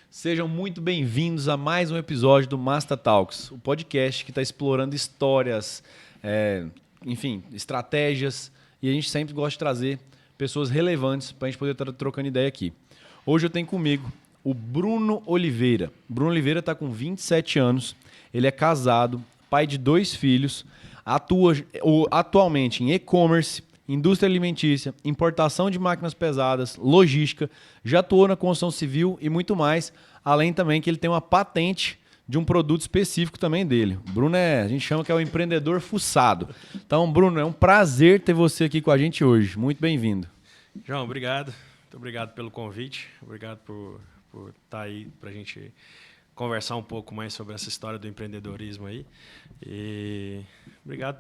Sejam muito bem-vindos a mais um episódio do Master Talks, o podcast que está explorando histórias, enfim, estratégias, e a gente sempre gosta de trazer pessoas relevantes para a gente poder estar trocando ideia aqui. Hoje eu tenho comigo o Bruno Oliveira. Bruno Oliveira está com 27 anos, ele é casado, pai de 2 filhos, atua atualmente em e-commerce, indústria alimentícia, importação de máquinas pesadas, logística, já atuou na construção civil e muito mais, além também que ele tem uma patente de um produto específico também dele. O Bruno a gente chama que é o empreendedor fuçado. Então, Bruno, é um prazer ter você aqui com a gente hoje. Muito bem-vindo. João, obrigado. Muito obrigado pelo convite. Obrigado por estar aí para a gente conversar um pouco mais sobre essa história do empreendedorismo aí. E obrigado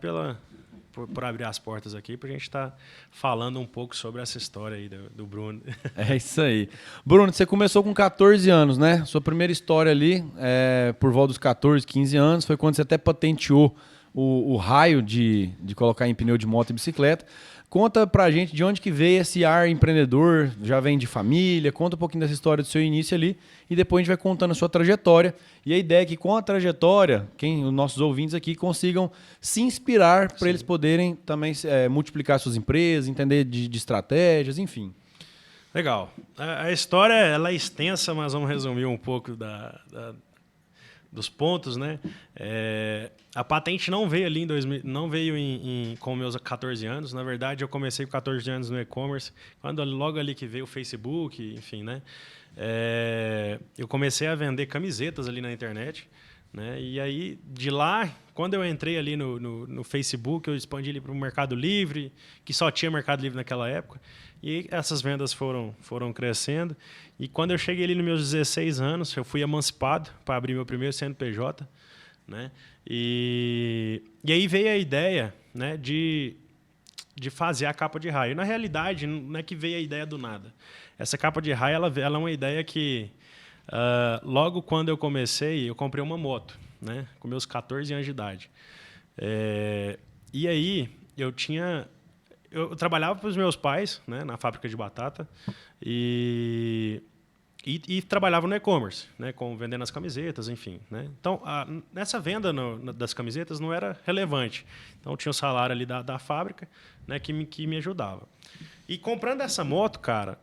por abrir as portas aqui para a gente estar falando um pouco sobre essa história aí do Bruno. É isso aí. Bruno, você começou com 14 anos, né? Sua primeira história ali, por volta dos 14, 15 anos, foi quando você até patenteou o raio de colocar em pneu de moto e bicicleta. Conta pra gente de onde que veio esse ar empreendedor, já vem de família, conta um pouquinho dessa história do seu início ali e depois a gente vai contando a sua trajetória. E a ideia é que com a trajetória, os nossos ouvintes aqui consigam se inspirar para eles poderem também multiplicar suas empresas, entender de estratégias, enfim. Legal. A história ela é extensa, mas vamos resumir um pouco dos pontos, né? A patente não veio ali em 2000, não veio com meus 14 anos. Na verdade, eu comecei com 14 anos no e-commerce, logo ali que veio o Facebook, enfim, né? Eu comecei a vender camisetas ali na internet, né? E aí, de lá, quando eu entrei ali no Facebook, eu expandi ali para o Mercado Livre, que só tinha Mercado Livre naquela época. E essas vendas foram crescendo. E quando eu cheguei ali nos meus 16 anos, eu fui emancipado para abrir meu primeiro CNPJ, né? E aí veio a ideia, né, de fazer a capa de raio. Na realidade, não é que veio a ideia do nada. Essa capa de raio ela é uma ideia que, logo quando eu comecei, eu comprei uma moto, né, com meus 14 anos de idade. E aí eu trabalhava para os meus pais, né, na fábrica de batata e trabalhava no e-commerce, né, vendendo as camisetas, enfim, né? Então, nessa venda das camisetas não era relevante. Então, tinha o salário ali da fábrica, né, que me ajudava. E comprando essa moto, cara,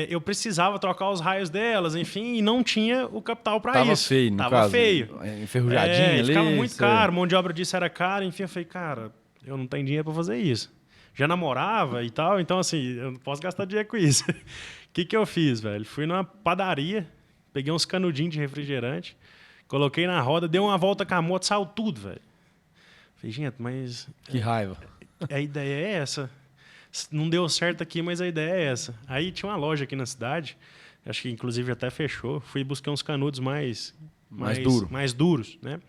eu precisava trocar os raios delas, enfim, e não tinha o capital para isso. Tava feio, enferrujadinho ali. Ficava muito caro, mão de obra disso era cara, enfim, eu falei, cara, eu não tenho dinheiro para fazer isso. Já namorava e tal, então assim, eu não posso gastar dinheiro com isso. O que eu fiz, velho? Fui numa padaria, peguei uns canudinhos de refrigerante, coloquei na roda, dei uma volta com a moto, saiu tudo, velho. Falei, gente, mas... Que raiva. A ideia é essa. Não deu certo aqui, mas a ideia é essa. Aí tinha uma loja aqui na cidade, acho que inclusive até fechou, fui buscar uns canudos mais duros, né?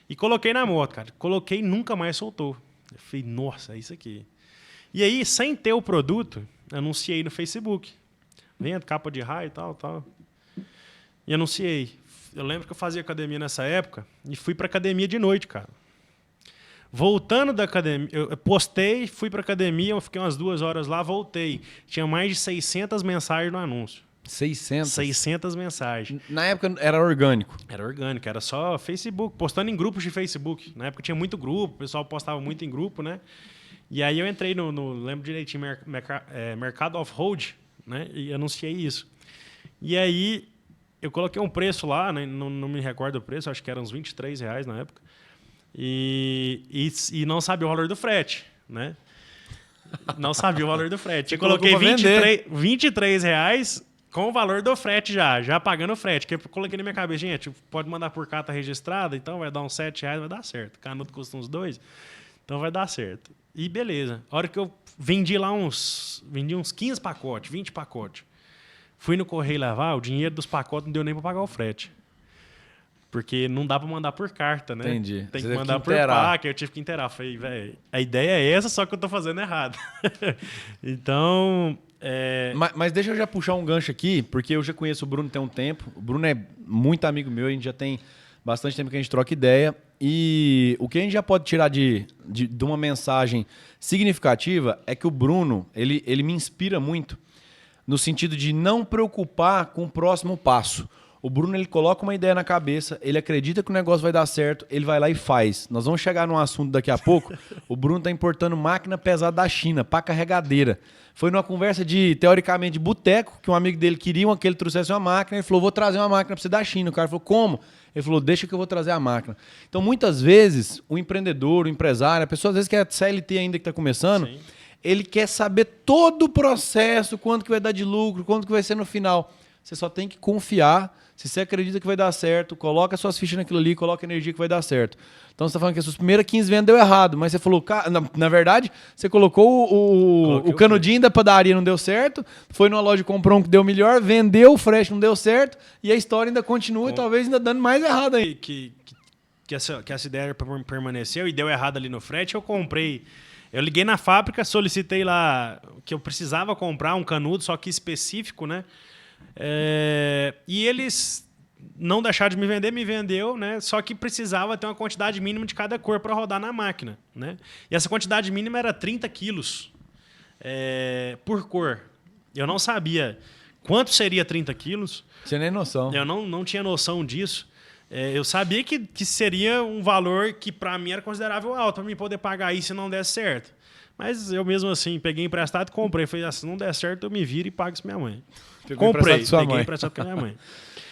E coloquei na moto, cara. Coloquei e nunca mais soltou. Eu falei, nossa, é isso aqui. E aí, sem ter o produto, anunciei no Facebook. Vendo capa de raio e tal. E anunciei. Eu lembro que eu fazia academia nessa época e fui para academia de noite, cara. Voltando da academia, eu postei, fui para academia, eu fiquei umas 2 horas lá, voltei. Tinha mais de 600 mensagens no anúncio. 600? 600 mensagens. Na época era orgânico? Era orgânico, era só Facebook, postando em grupos de Facebook. Na época tinha muito grupo, o pessoal postava muito em grupo, né? E aí eu entrei lembro direitinho, Mercado of Hold, né? E anunciei isso. E aí eu coloquei um preço lá, né? Não me recordo o preço, acho que eram uns R$23 na época. E não sabia o valor do frete, né? Não sabia o valor do frete. Eu coloquei R$23 com o valor do frete já pagando o frete. Que eu coloquei na minha cabeça, gente, pode mandar por carta registrada, então vai dar uns R$7, vai dar certo. Canudo custa uns 2, então vai dar certo. E beleza. A hora que eu vendi uns 15 pacotes, 20 pacotes. Fui no correio levar, o dinheiro dos pacotes não deu nem para pagar o frete. Porque não dá para mandar por carta, né? Entendi. Tem que mandar por PAC, eu tive que inteirar. Falei, velho, a ideia é essa, só que eu tô fazendo errado. Então... Mas deixa eu já puxar um gancho aqui, porque eu já conheço o Bruno tem um tempo. O Bruno é muito amigo meu, a gente já tem bastante tempo que a gente troca ideia. E o que a gente já pode tirar de uma mensagem significativa é que o Bruno, ele me inspira muito no sentido de não preocupar com o próximo passo. O Bruno, ele coloca uma ideia na cabeça, ele acredita que o negócio vai dar certo, ele vai lá e faz. Nós vamos chegar num assunto daqui a pouco. O Bruno tá importando máquina pesada da China, pra carregadeira. Foi numa conversa de, teoricamente, de boteco, que um amigo dele queria que ele trouxesse uma máquina. Ele falou, vou trazer uma máquina pra você da China. O cara falou, como? Ele falou, deixa que eu vou trazer a máquina. Então, muitas vezes, o empreendedor, o empresário, a pessoa às vezes que é CLT ainda que está começando, sim, ele quer saber todo o processo, quanto que vai dar de lucro, quanto que vai ser no final. Você só tem que confiar. Se você acredita que vai dar certo, coloca suas fichas naquilo ali, coloca energia que vai dar certo. Então você está falando que as suas primeiras 15 vendas deu errado, mas você falou, na verdade, você colocou o canudinho da padaria, não deu certo, foi numa loja e comprou um que deu melhor, vendeu o fresh, não deu certo, e a história ainda continua e talvez ainda dando mais errado aí. Que essa ideia permaneceu e deu errado ali no frete, eu comprei. Eu liguei na fábrica, solicitei lá que eu precisava comprar um canudo, só que específico, né? E eles não deixaram de me vender, me vendeu, né? Só que precisava ter uma quantidade mínima de cada cor para rodar na máquina, né? E essa quantidade mínima era 30 quilos por cor. Eu não sabia quanto seria 30 quilos. Tinha nem noção. Eu não tinha noção disso. Eu sabia que seria um valor que para mim era considerável alto para mim poder pagar isso se não desse certo. Mas eu mesmo assim peguei emprestado e comprei. Falei, se não der certo, eu me viro e pago isso minha mãe. Comprei, peguei emprestado com a minha mãe.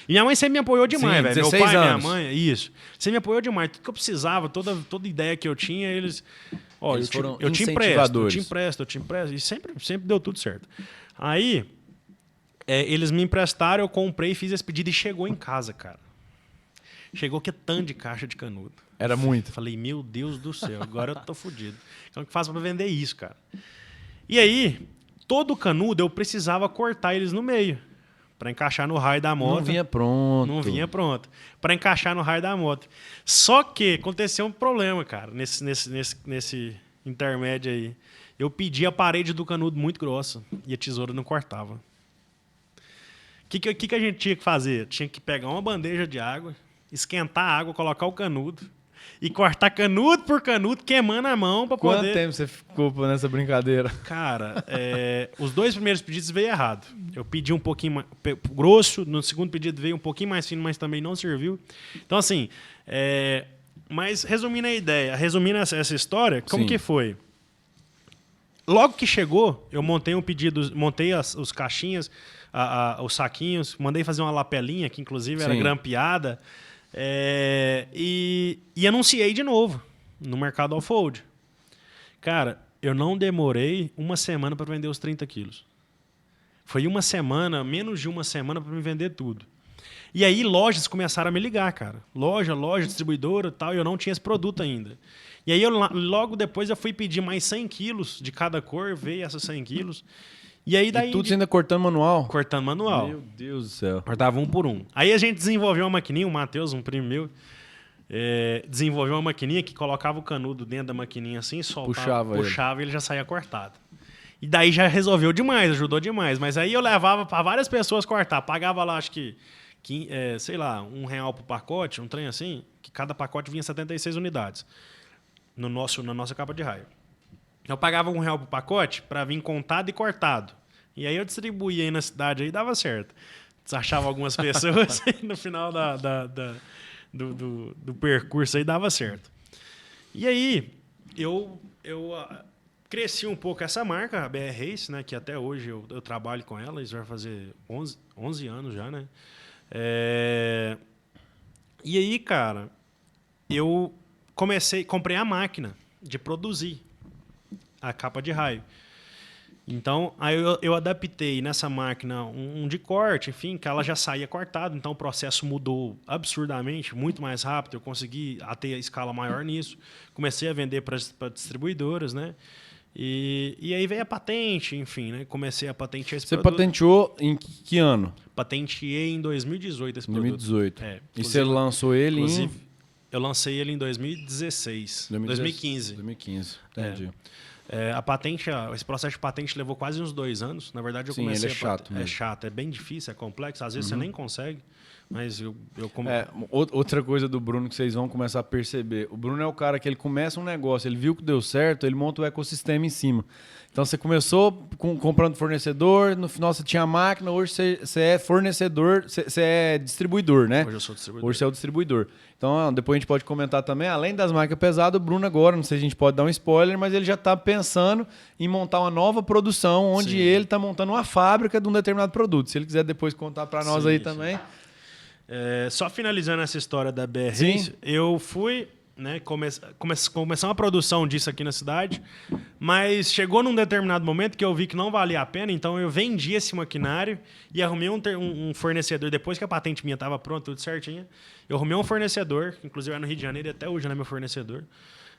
E minha mãe sempre me apoiou demais, velho. Meu pai, anos. minha mãe, isso. Sempre me apoiou demais. Tudo que eu precisava, toda ideia que eu tinha, eles eu te empresto. E sempre deu tudo certo. Aí, eles me emprestaram, eu comprei, fiz esse pedido e chegou em casa, cara. Chegou que tanto de caixa de canudo. Era muito. Falei, meu Deus do céu, agora eu tô fodido. Como que faço pra vender isso, cara? E aí, todo canudo eu precisava cortar eles no meio. Para encaixar no raio da moto. Não vinha pronto. Não vinha pronto. Para encaixar no raio da moto. Só que aconteceu um problema, cara, nesse intermédio aí. Eu pedi a parede do canudo muito grossa e a tesoura não cortava. O que a gente tinha que fazer? Tinha que pegar uma bandeja de água, esquentar a água, colocar o canudo e cortar canudo por canudo, queimando a mão para poder... Quanto tempo você ficou nessa brincadeira? Cara, os 2 primeiros pedidos veio errado. Eu pedi um pouquinho mais grosso, no segundo pedido veio um pouquinho mais fino, mas também não serviu. Então, assim, mas resumindo a ideia, resumindo essa história, como Sim. que foi? Logo que chegou, eu montei um pedido, montei os caixinhas, os saquinhos, mandei fazer uma lapelinha, que inclusive era grampeada, e anunciei de novo no mercado off-road. Cara, eu não demorei uma semana para vender os 30 quilos. Foi uma semana, menos de uma semana para me vender tudo. E aí lojas começaram a me ligar, cara. Loja, distribuidora e tal, e eu não tinha esse produto ainda. E aí logo depois eu fui pedir mais 100 quilos de cada cor, veio essas 100 quilos. E aí daí... E tudo ainda cortando manual? Cortando manual. Meu Deus do céu. Cortava um por um. Aí a gente desenvolveu uma maquininha, o Matheus, um primo meu, desenvolveu uma maquininha que colocava o canudo dentro da maquininha assim, soltava, puxava e ele já saía cortado. E daí já resolveu demais, ajudou demais. Mas aí eu levava para várias pessoas cortar. Pagava lá, acho que sei lá, R$1 por pacote, um trem assim, que cada pacote vinha 76 unidades na nossa capa de raio. Eu pagava R$1 por pacote para vir contado e cortado. E aí eu distribuía aí na cidade aí dava certo. Achava algumas pessoas e no final do percurso aí dava certo. E aí eu cresci um pouco essa marca, a BR Race, né, que até hoje eu trabalho com ela, isso vai fazer 11 anos já, né? E aí, cara, eu comprei a máquina de produzir a capa de raio. Então, aí eu adaptei nessa máquina um de corte, enfim, que ela já saía cortada, então o processo mudou absurdamente, muito mais rápido, eu consegui ter a escala maior nisso, comecei a vender para distribuidoras, né? E aí veio a patente, enfim, né? Comecei a patentear esse produto. Você patenteou em que ano? Patenteei em 2018 esse produto. 2018. E você lançou ele em... Eu lancei ele em 2016. 2015. 2015, entendi. A patente, esse processo de patente levou quase uns 2 anos. Na verdade, eu comecei ele é chato mesmo. É chato, é bem difícil, é complexo. Às vezes você nem consegue. Mas eu como... Outra coisa do Bruno que vocês vão começar a perceber. O Bruno é o cara que ele começa um negócio, ele viu que deu certo, ele monta o ecossistema em cima. Então você começou comprando fornecedor, no final você tinha a máquina, hoje você é fornecedor, você é distribuidor, né? Hoje eu sou distribuidor. Hoje você é o distribuidor. Então depois a gente pode comentar também, além das máquinas pesadas, o Bruno agora, não sei se a gente pode dar um spoiler, mas ele já está pensando em montar uma nova produção, onde Sim. ele está montando uma fábrica de um determinado produto. Se ele quiser depois contar para nós aí também. Só finalizando essa história da BR Sim. Race, eu fui, né, começar uma produção disso aqui na cidade, mas chegou num determinado momento que eu vi que não valia a pena, então eu vendi esse maquinário e arrumei um fornecedor. Depois que a patente minha estava pronta, tudo certinho, eu arrumei um fornecedor, que inclusive é no Rio de Janeiro e até hoje não é meu fornecedor.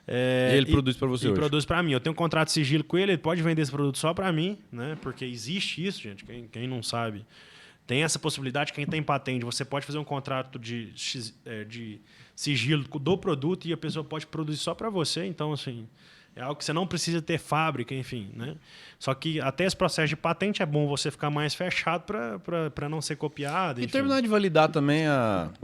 E ele produz para você hoje? Ele produz para mim. Eu tenho um contrato de sigilo com ele, ele pode vender esse produto só para mim, né? Porque existe isso, gente, quem não sabe. Tem essa possibilidade, quem tem patente, você pode fazer um contrato de sigilo do produto e a pessoa pode produzir só para você. Então, assim, é algo que você não precisa ter fábrica, enfim, né? Só que até esse processo de patente é bom você ficar mais fechado para não ser copiado. E terminar de validar também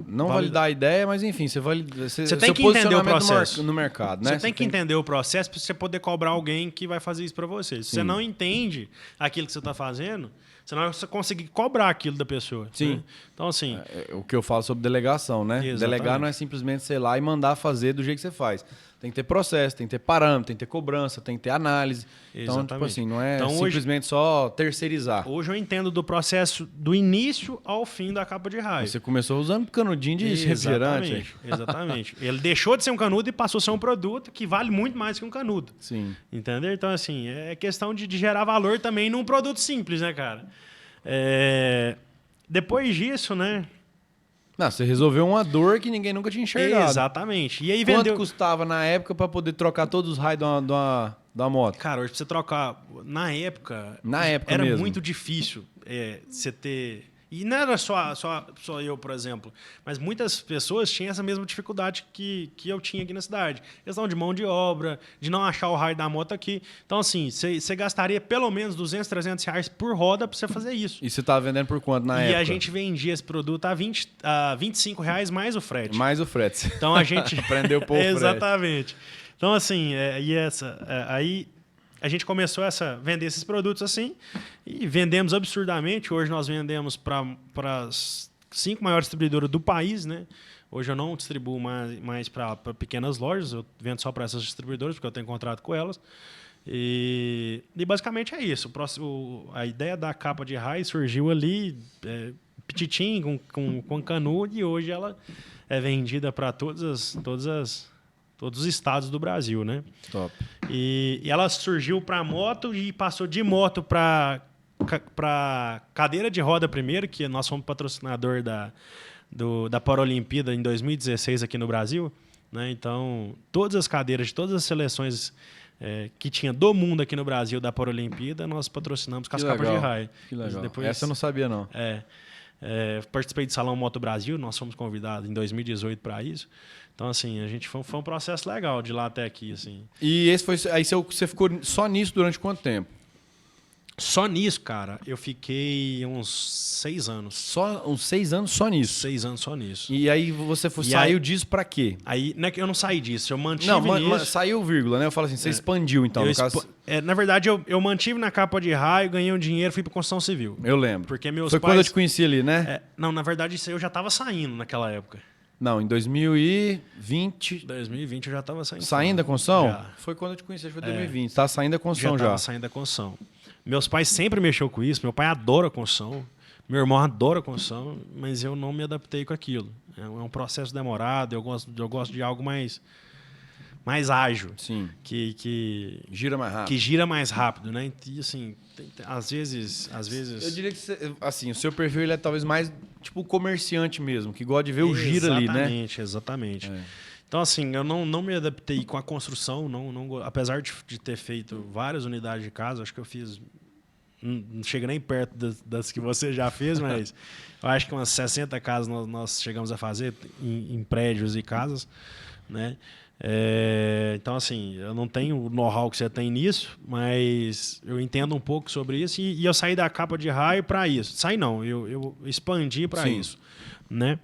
validar a ideia, mas enfim, você tem que entender o processo no mercado, né? Você tem que entender o processo para você poder cobrar alguém que vai fazer isso para você. Se você não entende aquilo que você está fazendo, você não vai conseguir cobrar aquilo da pessoa. Sim. Né? Então, assim... o que eu falo sobre delegação, né? Exatamente. Delegar não é simplesmente, sei lá, e mandar fazer do jeito que você faz. Tem que ter processo, tem que ter parâmetro, tem que ter cobrança, tem que ter análise. Então, tipo assim, não é simplesmente só terceirizar. Hoje eu entendo do processo do início ao fim da capa de raio. Você começou usando canudinho de refrigerante. Exatamente. Ele deixou de ser um canudo e passou a ser um produto que vale muito mais que um canudo. Sim. Entendeu? Então, assim, é questão de gerar valor também num produto simples, né, cara? Depois disso, né? Não, você resolveu uma dor que ninguém nunca tinha enxergado. Exatamente. E aí Quanto custava na época para poder trocar todos os raios da moto? Cara, hoje pra você trocar... Na época era mesmo. muito difícil você ter... E não era só eu, por exemplo. Mas muitas pessoas tinham essa mesma dificuldade que eu tinha aqui na cidade. Questão de mão de obra, de não achar o raio da moto aqui. Então, assim, você gastaria pelo menos 200, 300 reais por roda para você fazer isso. E você estava vendendo por quanto na época? E a gente vendia esse produto a 25 reais mais o frete. Mais o frete. Então, a gente... Aprendeu pouco o frete. Exatamente. Então, assim, aí... A gente começou a vender esses produtos assim e vendemos absurdamente. Hoje nós vendemos para as 5 maiores distribuidoras do país, né? Hoje eu não distribuo mais para pequenas lojas, eu vendo só para essas distribuidoras, porque eu tenho contrato com elas. E basicamente é isso. A ideia da capa de raio surgiu ali, petitinho, com canudo, e hoje ela é vendida para todos os estados do Brasil, né? Top. E ela surgiu para moto e passou de moto para cadeira de roda primeiro, que nós fomos patrocinador da Paralimpíada em 2016 aqui no Brasil, né? Então, todas as cadeiras de todas as seleções que tinha do mundo aqui no Brasil da Paralimpíada, nós patrocinamos com as capas de raio. Que legal. Depois, essa eu não sabia, não. participei do Salão Moto Brasil, nós fomos convidados em 2018 para isso. Então, assim, a gente foi um processo legal de lá até aqui, assim. E aí você ficou só nisso durante quanto tempo? Só nisso, cara, eu fiquei uns 6 anos. Só uns 6 anos só nisso? 6 anos só nisso. E aí você saiu disso pra quê? Aí, não é que eu não saí disso, eu mantive nisso. Saiu vírgula, né? Eu falo assim, você expandiu então, no caso... na verdade, eu mantive na capa de raio, ganhei um dinheiro, fui pra construção civil. Eu lembro. Porque meus Foi pais... quando eu te conheci ali, né? Não, na verdade, isso aí eu já tava saindo naquela época. Não, em 2020... 2020 eu já tava saindo. Saindo da construção? Já. Foi quando eu te conheci, foi 2020. Tá saindo da construção já. Já tava saindo da construção. Meus pais sempre mexeu com isso, meu pai adora construção, meu irmão adora construção, mas eu não me adaptei com aquilo. É um processo demorado, eu gosto de algo mais ágil. Sim. Que gira mais rápido. Que gira mais rápido, né? E assim, às vezes... Eu diria que assim, o seu perfil ele é talvez mais tipo comerciante mesmo, que gosta de ver o giro ali, né? Exatamente. Então, assim, eu não me adaptei com a construção, apesar de ter feito várias unidades de casa, acho que eu fiz... Não chega nem perto das que você já fez, mas eu acho que umas 60 casas nós chegamos a fazer em prédios e casas, né? Então, assim, eu não tenho o know-how que você tem nisso, mas eu entendo um pouco sobre isso e eu saí da capa de raio para isso. Saí não, eu expandi para isso, né?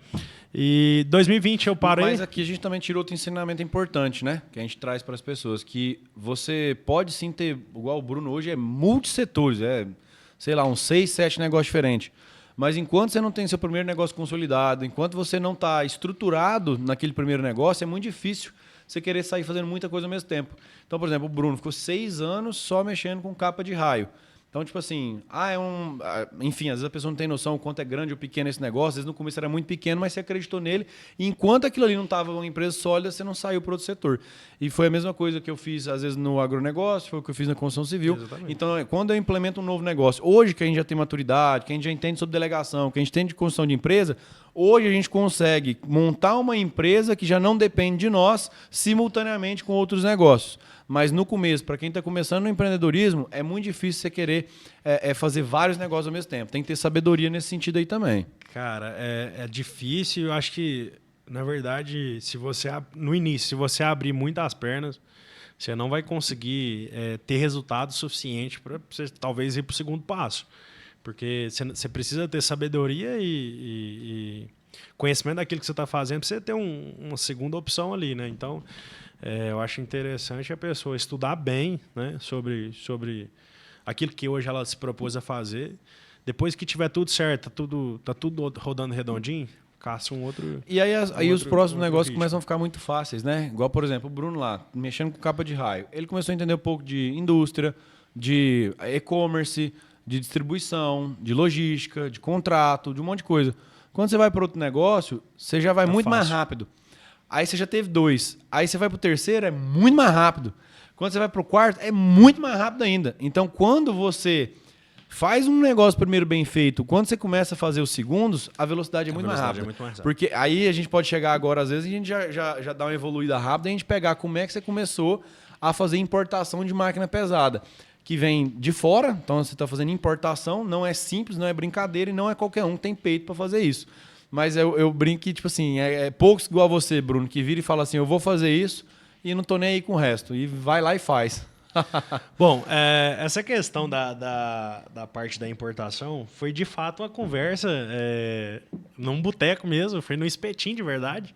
E 2020 eu parei. Mas aqui a gente também tirou outro ensinamento importante, né? Que a gente traz para as pessoas, que você pode sim ter, igual o Bruno hoje, é multissetores, sei lá, uns 6, 7 negócios diferentes. Mas enquanto você não tem seu primeiro negócio consolidado, enquanto você não está estruturado naquele primeiro negócio, é muito difícil você querer sair fazendo muita coisa ao mesmo tempo. Então, por exemplo, o Bruno ficou 6 anos só mexendo com capa de raio. Então, tipo assim, enfim, às vezes a pessoa não tem noção o quanto é grande ou pequeno esse negócio. Às vezes no começo era muito pequeno, mas você acreditou nele. E enquanto aquilo ali não estava uma empresa sólida, você não saiu para outro setor. E foi a mesma coisa que eu fiz, às vezes, no agronegócio, foi o que eu fiz na construção civil. Exatamente. Então, quando eu implemento um novo negócio, hoje que a gente já tem maturidade, que a gente já entende sobre delegação, que a gente entende de construção de empresa, hoje a gente consegue montar uma empresa que já não depende de nós, simultaneamente com outros negócios. Mas no começo, para quem está começando no empreendedorismo, é muito difícil você querer fazer vários negócios ao mesmo tempo. Tem que ter sabedoria nesse sentido aí também. Cara, é difícil. Eu acho que, na verdade, no início, se você abrir muitas pernas, você não vai conseguir ter resultado suficiente para você talvez ir para o segundo passo. Porque você precisa ter sabedoria e conhecimento daquilo que você está fazendo para você ter uma segunda opção ali, né? Então, eu acho interessante a pessoa estudar bem, né, sobre aquilo que hoje ela se propôs a fazer. Depois que tiver tudo certo, tá tudo rodando redondinho, caça um outro. E aí os próximos negócios começam a ficar muito fáceis, né? Igual, por exemplo, o Bruno lá, mexendo com capa de raio. Ele começou a entender um pouco de indústria, de e-commerce, de distribuição, de logística, de contrato, de um monte de coisa. Quando você vai para outro negócio, você já vai muito mais rápido. Aí você já teve 2. Aí você vai para o terceiro, é muito mais rápido. Quando você vai para o quarto, é muito mais rápido ainda. Então, quando você faz um negócio primeiro bem feito, quando você começa a fazer os segundos, a velocidade é muito mais rápida. Porque aí a gente pode chegar agora, às vezes, e a gente já dá uma evoluída rápida e a gente pegar como é que você começou a fazer importação de máquina pesada, que vem de fora. Então, você está fazendo importação, não é simples, não é brincadeira e não é qualquer um que tem peito para fazer isso. Mas eu brinco que, tipo assim, poucos igual a você, Bruno, que vira e fala assim, eu vou fazer isso e não tô nem aí com o resto. E vai lá e faz. Bom, essa questão da parte da importação foi, de fato, uma conversa num boteco mesmo, foi no espetinho de verdade.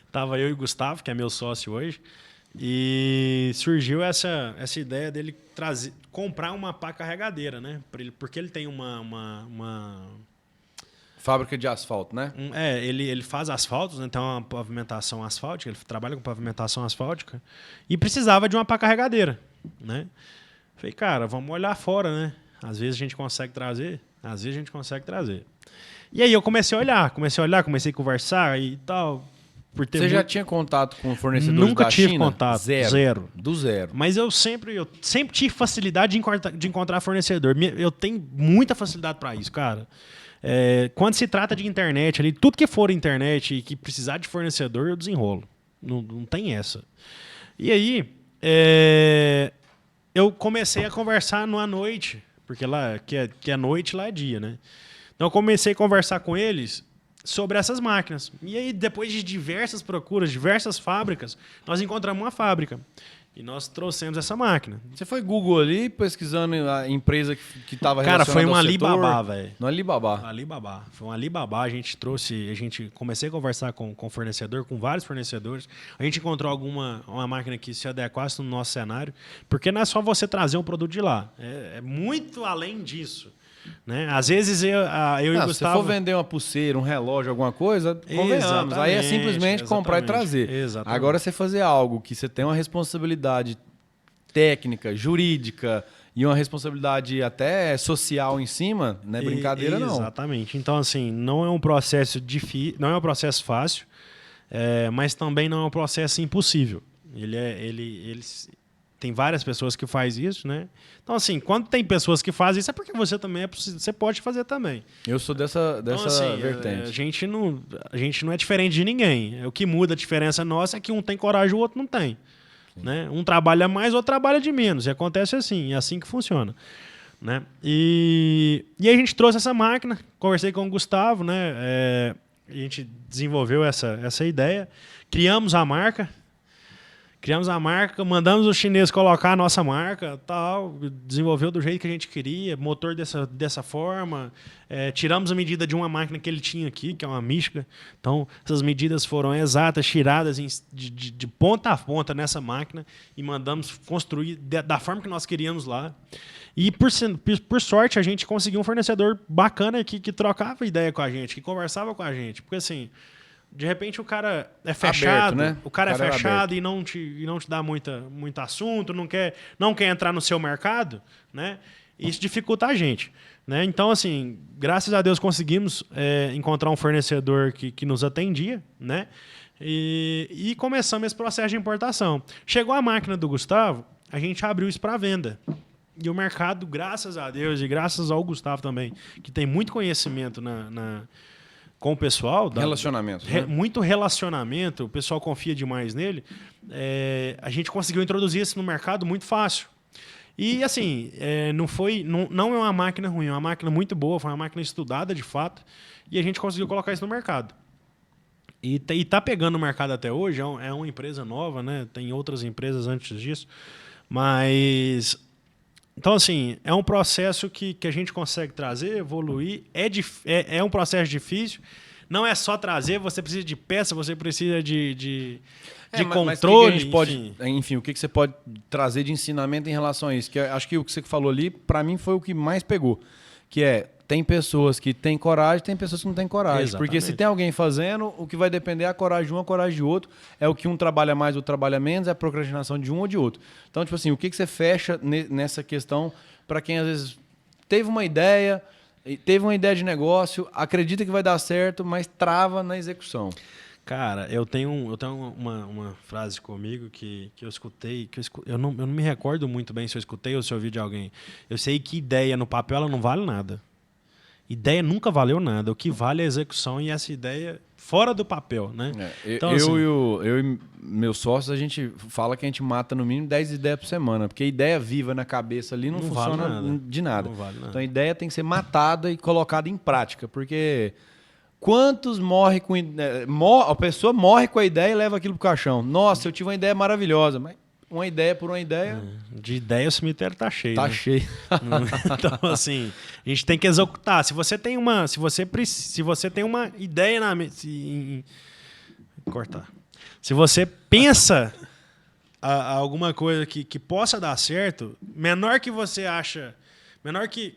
Tava eu e o Gustavo, que é meu sócio hoje, e surgiu essa ideia dele comprar uma pá carregadeira, né? Porque ele tem uma fábrica de asfalto, né? Ele faz asfaltos, né? Então é uma pavimentação asfáltica, ele trabalha com pavimentação asfáltica e precisava de uma pá carregadeira, né? Falei, cara, vamos olhar fora, né? Às vezes a gente consegue trazer, às vezes a gente consegue trazer. E aí eu comecei a olhar, comecei a conversar e tal. Você já tinha contato com fornecedores da China? Nunca tive contato. Zero. Do zero. Mas eu sempre tive facilidade de encontrar fornecedor. Eu tenho muita facilidade para isso, cara. Quando se trata de internet, ali, tudo que for internet e que precisar de fornecedor, eu desenrolo. Não tem essa. E aí, eu comecei a conversar à noite, porque lá que é noite, lá é dia, né? Então eu comecei a conversar com eles sobre essas máquinas. E aí, depois de diversas procuras, diversas fábricas, nós encontramos uma fábrica. E nós trouxemos essa máquina. Você foi Google ali, pesquisando a empresa que estava relacionada ao setor? Cara, foi um Alibaba, velho. No Alibaba. Alibaba. Foi um Alibaba. A gente comecei a conversar com fornecedor, com vários fornecedores. A gente encontrou uma máquina que se adequasse no nosso cenário. Porque não é só você trazer um produto de lá. É muito além disso. Né? Às vezes eu e o Gustavo... Se for vender uma pulseira, um relógio, alguma coisa, convenhamos. Aí é simplesmente comprar e trazer. Exatamente. Agora, você fazer algo que você tem uma responsabilidade técnica, jurídica e uma responsabilidade até social em cima, não é brincadeira, não. Exatamente. Então, assim, não é um processo difícil, não é um processo fácil, mas também não é um processo impossível. Ele tem várias pessoas que fazem isso, né? Então, assim, quando tem pessoas que fazem isso, é porque você também você pode fazer também. Eu sou dessa então, assim, vertente. A gente não é diferente de ninguém. O que muda a diferença nossa é que um tem coragem e o outro não tem. Né? Um trabalha mais, o outro trabalha de menos. E acontece assim, é assim que funciona. Né? E aí a gente trouxe essa máquina, conversei com o Gustavo, né? A gente desenvolveu essa ideia, criamos a marca. Criamos a marca, mandamos o chinês colocar a nossa marca, tal, desenvolveu do jeito que a gente queria, motor dessa forma. Tiramos a medida de uma máquina que ele tinha aqui, que é uma Mística. Então, essas medidas foram exatas, tiradas de ponta a ponta nessa máquina e mandamos construir da forma que nós queríamos lá. E, por sorte, a gente conseguiu um fornecedor bacana que trocava ideia com a gente, que conversava com a gente. Porque, assim... De repente o cara é fechado, aberto, né? O cara é fechado e não te dá muito assunto, não quer entrar no seu mercado, né? Isso dificulta a gente, né? Então, assim, graças a Deus conseguimos encontrar um fornecedor que nos atendia, né? E começamos esse processo de importação. Chegou a máquina do Gustavo, a gente abriu isso para venda. E o mercado, graças a Deus e graças ao Gustavo também, que tem muito conhecimento com o pessoal. Relacionamento. Né? Muito relacionamento, o pessoal confia demais nele. A gente conseguiu introduzir isso no mercado muito fácil. E, assim, não é uma máquina ruim, é uma máquina muito boa, foi uma máquina estudada de fato, e a gente conseguiu colocar isso no mercado. E está pegando no mercado até hoje, é uma empresa nova, né? Tem outras empresas antes disso, mas... Então, assim, é um processo que a gente consegue trazer, evoluir. É um processo difícil. Não é só trazer, você precisa de peça, você precisa de controle. Mas o que a gente pode, enfim, o que você pode trazer de ensinamento em relação a isso? Que acho que o que você falou ali, para mim, foi o que mais pegou. Que tem pessoas que têm coragem, tem pessoas que não têm coragem. Exatamente. Porque se tem alguém fazendo, o que vai depender é a coragem de um, a coragem de outro. É o que um trabalha mais, o outro trabalha menos, é a procrastinação de um ou de outro. Então, tipo assim, o que você fecha nessa questão para quem às vezes teve uma ideia de negócio, acredita que vai dar certo, mas trava na execução? Cara, eu tenho uma frase comigo que eu escutei, eu não me recordo muito bem se eu escutei ou se eu ouvi de alguém. Eu sei que ideia no papel ela não vale nada. Ideia nunca valeu nada. O que vale é a execução e essa ideia fora do papel, né? Então, eu e meus sócios, a gente fala que a gente mata no mínimo 10 ideias por semana, porque ideia viva na cabeça ali não funciona vale de nada. Não vale nada. Então a ideia tem que ser matada e colocada em prática, porque quantos morrem com a pessoa morre com a ideia e leva aquilo pro caixão. Nossa, eu tive uma ideia maravilhosa, mas uma ideia por uma ideia... De ideia o cemitério tá cheio. Tá né? cheio. Então, assim, a gente tem que executar. Se você tem uma ideia na mente... Cortar. Se você pensa alguma coisa que possa dar certo, menor que você acha...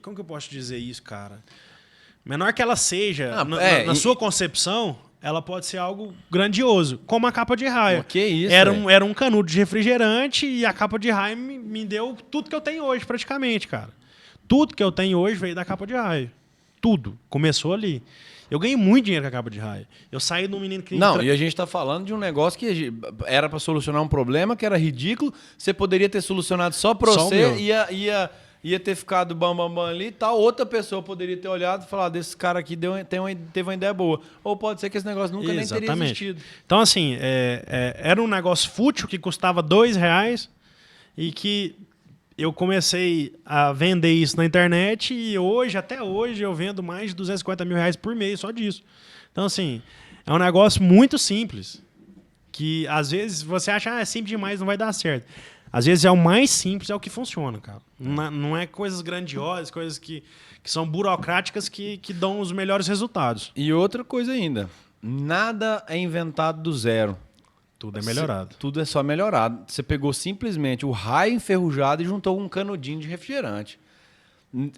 Como que eu posso dizer isso, cara? Menor que ela seja, na sua concepção... Ela pode ser algo grandioso, como a capa de raia. Que isso, era um canudo de refrigerante e a capa de raia me deu tudo que eu tenho hoje, praticamente, cara. Tudo que eu tenho hoje veio da capa de raia. Tudo. Começou ali. Eu ganhei muito dinheiro com a capa de raia. Eu saí de um menino que... Não, e a gente está falando de um negócio que era para solucionar um problema que era ridículo. Você poderia ter solucionado só para você ia ter ficado bam ali e tal. Outra pessoa poderia ter olhado e falado, desse cara aqui teve uma ideia boa. Ou pode ser que esse negócio nunca nem teria existido. Então, assim, era um negócio fútil que custava R$2 e que eu comecei a vender isso na internet e até hoje, eu vendo mais de R$250 mil por mês só disso. Então, assim, é um negócio muito simples que, às vezes, você acha, é simples demais, não vai dar certo. Às vezes é o mais simples, é o que funciona, cara. Não é coisas grandiosas, coisas que são burocráticas que dão os melhores resultados. E outra coisa ainda, nada é inventado do zero. Tudo é melhorado. Tudo é só melhorado. Você pegou simplesmente o raio enferrujado e juntou com um canudinho de refrigerante.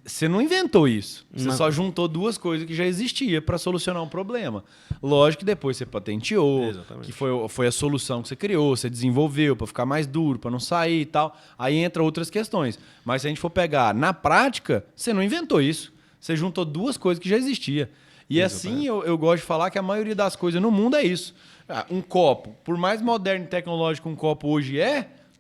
Você não inventou isso. Você só juntou duas coisas que já existiam para solucionar um problema. Lógico que depois você patenteou, Exatamente. que foi a solução que você criou, você desenvolveu para ficar mais duro, para não sair e tal. Aí entra outras questões. Mas se a gente for pegar na prática, você não inventou isso. Você juntou duas coisas que já existiam. E assim eu gosto de falar que a maioria das coisas no mundo é isso. Um copo, por mais moderno e tecnológico que um copo hoje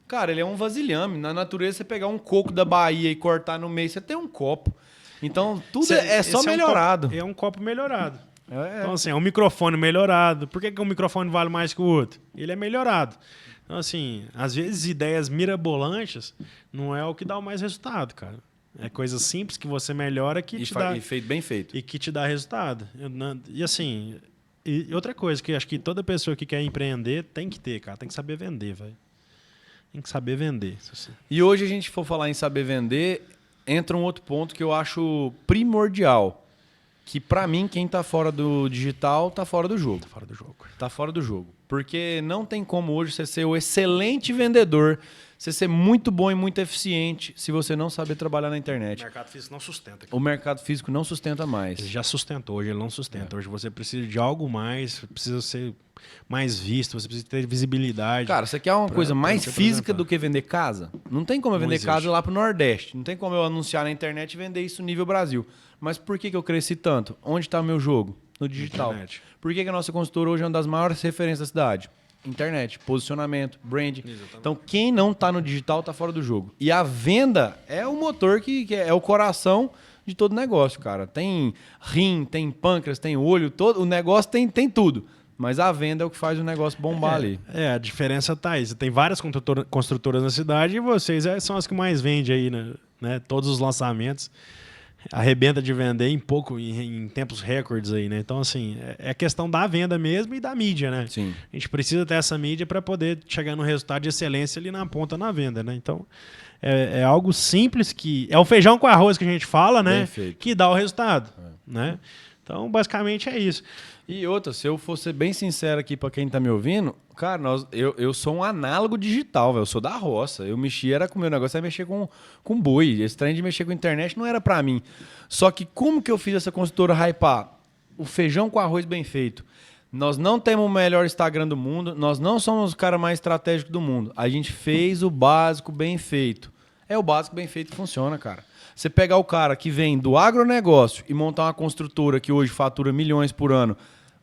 cara, ele é um vasilhame. Na natureza, você pegar um coco da Bahia e cortar no meio, você tem um copo. Então, tudo é só melhorado. É um copo melhorado. Então, assim, é um microfone melhorado. Por que um microfone vale mais que o outro? Ele é melhorado. Então, assim, às vezes ideias mirabolantes não é o que dá o mais resultado, cara. É coisa simples que você melhora que te dá... E feito bem feito. E que te dá resultado. E assim... E outra coisa que acho que toda pessoa que quer empreender tem que ter, cara. Tem que saber vender, velho. Tem que saber vender. E hoje a gente for falar em saber vender, entra um outro ponto que eu acho primordial. Que pra mim, quem tá fora do digital, tá fora do jogo. Tá fora do jogo. Tá fora do jogo. Porque não tem como hoje você ser o excelente vendedor, você ser muito bom e muito eficiente se você não saber trabalhar na internet. O mercado físico não sustenta. O mercado físico não sustenta mais. Ele já sustentou, hoje ele não sustenta. Hoje você precisa de algo mais, precisa ser mais visto, você precisa ter visibilidade. Cara, você quer uma coisa mais física do que vender casa? Não tem como eu vender casa lá pro Nordeste. Não tem como eu anunciar na internet e vender isso nível Brasil. Mas por que eu cresci tanto? Onde está o meu jogo? No digital. Internet. Por que a nossa consultora hoje é uma das maiores referências da cidade? Internet, posicionamento, brand. Exatamente. Então, quem não está no digital está fora do jogo. E a venda é o motor que é o coração de todo negócio, cara. Tem rim, tem pâncreas, tem olho, todo, o negócio tem tudo. Mas a venda é o que faz o negócio bombar ali. A diferença tá aí. Você tem várias construtoras na cidade e vocês são as que mais vendem aí, né? Todos os lançamentos. Arrebenta de vender em tempos recordes aí, né? Então, assim, é questão da venda mesmo e da mídia, né? Sim. A gente precisa ter essa mídia para poder chegar no resultado de excelência ali na ponta na venda, né? Então, é algo simples que... É o feijão com arroz que a gente fala, né? Que dá o resultado, né? Então, basicamente é isso. E outra, se eu fosse ser bem sincero aqui para quem tá me ouvindo, cara, eu sou um análogo digital, velho. Eu sou da roça. Eu era com o meu negócio, era mexer com boi. Esse trem de mexer com internet não era para mim. Só que como que eu fiz essa consultora hypar? O feijão com arroz bem feito. Nós não temos o melhor Instagram do mundo, nós não somos o cara mais estratégico do mundo. A gente fez o básico bem feito. É o básico bem feito que funciona, cara. Você pegar o cara que vem do agronegócio e montar uma construtora que hoje fatura milhões por ano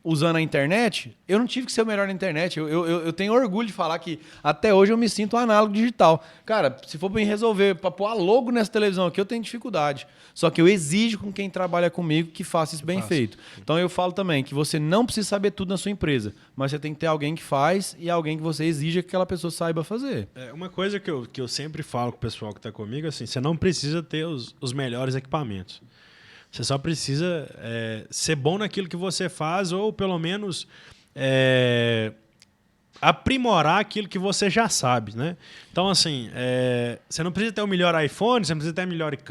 usando a internet, eu não tive que ser o melhor na internet. Eu tenho orgulho de falar que até hoje eu me sinto um análogo digital. Cara, se for para resolver, para pôr a logo nessa televisão aqui, eu tenho dificuldade. Só que eu exijo com quem trabalha comigo que faça isso bem feito. Então eu falo também que você não precisa saber tudo na sua empresa, mas você tem que ter alguém que faz e alguém que você exija que aquela pessoa saiba fazer. Uma coisa que eu sempre falo com o pessoal que está comigo, assim, você não precisa ter os melhores equipamentos. Você só precisa ser bom naquilo que você faz ou, pelo menos, aprimorar aquilo que você já sabe, né? Então, assim, você não precisa ter o melhor iPhone, você não precisa ter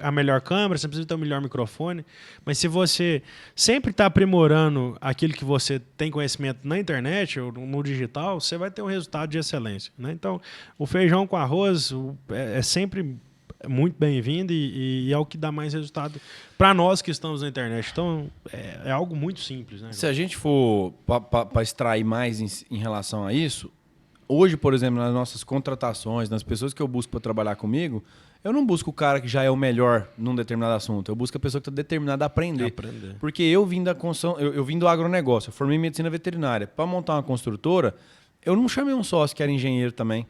a melhor câmera, você não precisa ter o melhor microfone, mas se você sempre está aprimorando aquilo que você tem conhecimento na internet ou no digital, você vai ter um resultado de excelência, né? Então, o feijão com arroz é sempre muito bem-vindo e é o que dá mais resultado para nós que estamos na internet. Então, é algo muito simples, né? Se a gente for para extrair mais em relação a isso, hoje, por exemplo, nas nossas contratações, nas pessoas que eu busco para trabalhar comigo, eu não busco o cara que já é o melhor num determinado assunto. Eu busco a pessoa que está determinada a aprender. Porque eu vim da construção, eu vim do agronegócio, eu formei em medicina veterinária. Para montar uma construtora, eu não chamei um sócio que era engenheiro também.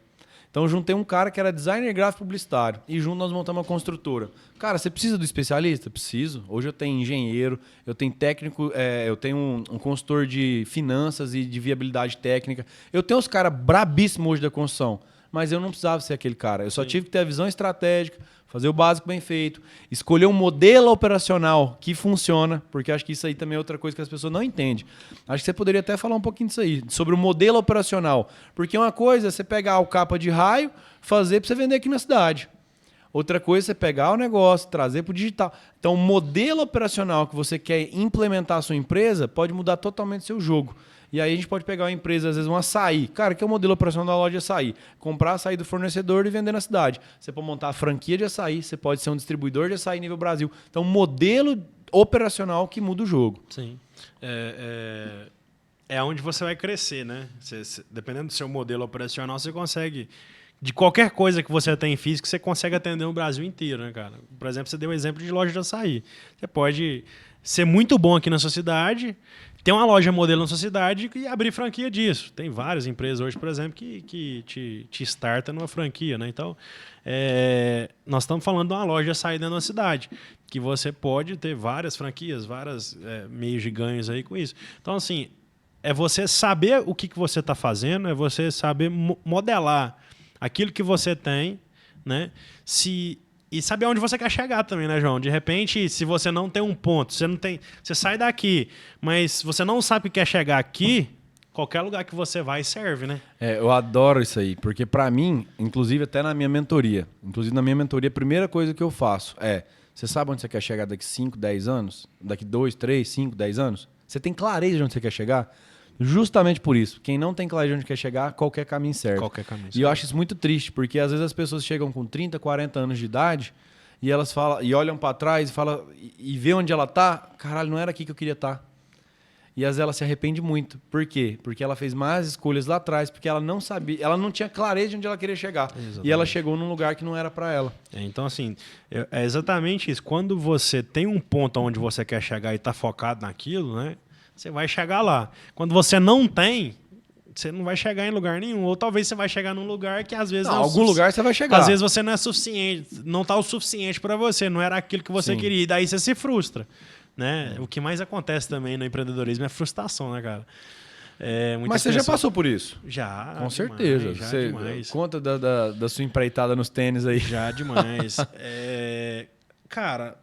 Então, eu juntei um cara que era designer gráfico publicitário e junto nós montamos uma construtora. Cara, você precisa do especialista? Preciso. Hoje eu tenho engenheiro, eu tenho técnico, eu tenho um consultor de finanças e de viabilidade técnica. Eu tenho os caras brabíssimos hoje da construção, mas eu não precisava ser aquele cara. Eu só tive que ter a visão estratégica, fazer o básico bem feito, escolher um modelo operacional que funciona, porque acho que isso aí também é outra coisa que as pessoas não entendem. Acho que você poderia até falar um pouquinho disso aí, sobre o modelo operacional. Porque uma coisa é você pegar o capa de raio, fazer para você vender aqui na cidade. Outra coisa é você pegar o negócio, trazer para o digital. Então, o modelo operacional que você quer implementar a sua empresa pode mudar totalmente o seu jogo. E aí a gente pode pegar uma empresa, às vezes um açaí. Cara, que é o modelo operacional da loja de açaí? Comprar açaí do fornecedor e vender na cidade. Você pode montar a franquia de açaí, você pode ser um distribuidor de açaí nível Brasil. Então, modelo operacional que muda o jogo. Sim. É onde você vai crescer, né? Dependendo do seu modelo operacional, você consegue... De qualquer coisa que você tem físico, você consegue atender o Brasil inteiro, né, cara? Por exemplo, você deu um exemplo de loja de açaí. Você pode ser muito bom aqui na sua cidade, ter uma loja modelo na sua cidade e abrir franquia disso. Tem várias empresas hoje, por exemplo, que te startam numa franquia, né? Então, nós estamos falando de uma loja de açaí dentro da cidade, que você pode ter várias franquias, vários meios de ganhos aí com isso. Então, assim, é você saber o que você está fazendo, é você saber modelar aquilo que você tem, né? E saber onde você quer chegar também, né, João? De repente, se você não tem um ponto, você sai daqui, mas você não sabe que quer chegar aqui, qualquer lugar que você vai serve, né? Eu adoro isso aí, porque pra mim, inclusive até na minha mentoria, a primeira coisa que eu faço você sabe onde você quer chegar daqui 5, 10 anos? Daqui 2, 3, 5, 10 anos? Você tem clareza de onde você quer chegar? Justamente por isso. Quem não tem clareza de onde quer chegar, qualquer caminho serve. Qualquer caminho serve. E eu acho isso muito triste, porque às vezes as pessoas chegam com 30, 40 anos de idade e elas falam, e olham pra trás e vê onde ela tá, caralho, não era aqui que eu queria estar. E às vezes ela se arrepende muito. Por quê? Porque ela fez más escolhas lá atrás, porque ela não sabia, ela não tinha clareza de onde ela queria chegar. Exatamente. E ela chegou num lugar que não era pra ela. Então, assim, é exatamente isso. Quando você tem um ponto onde você quer chegar e tá focado naquilo, né? Você vai chegar lá. Quando você não tem, você não vai chegar em lugar nenhum. Ou talvez você vai chegar num lugar que às vezes Não, algum lugar você vai chegar. Às vezes você não é suficiente, não tá o suficiente para você, não era aquilo que você Sim. queria. E daí você se frustra, né? O que mais acontece também no empreendedorismo é frustração, né, cara? Mas você já passou por isso? Já. Com demais, certeza. Já Você demais. conta da sua empreitada nos tênis aí. Já demais. Cara,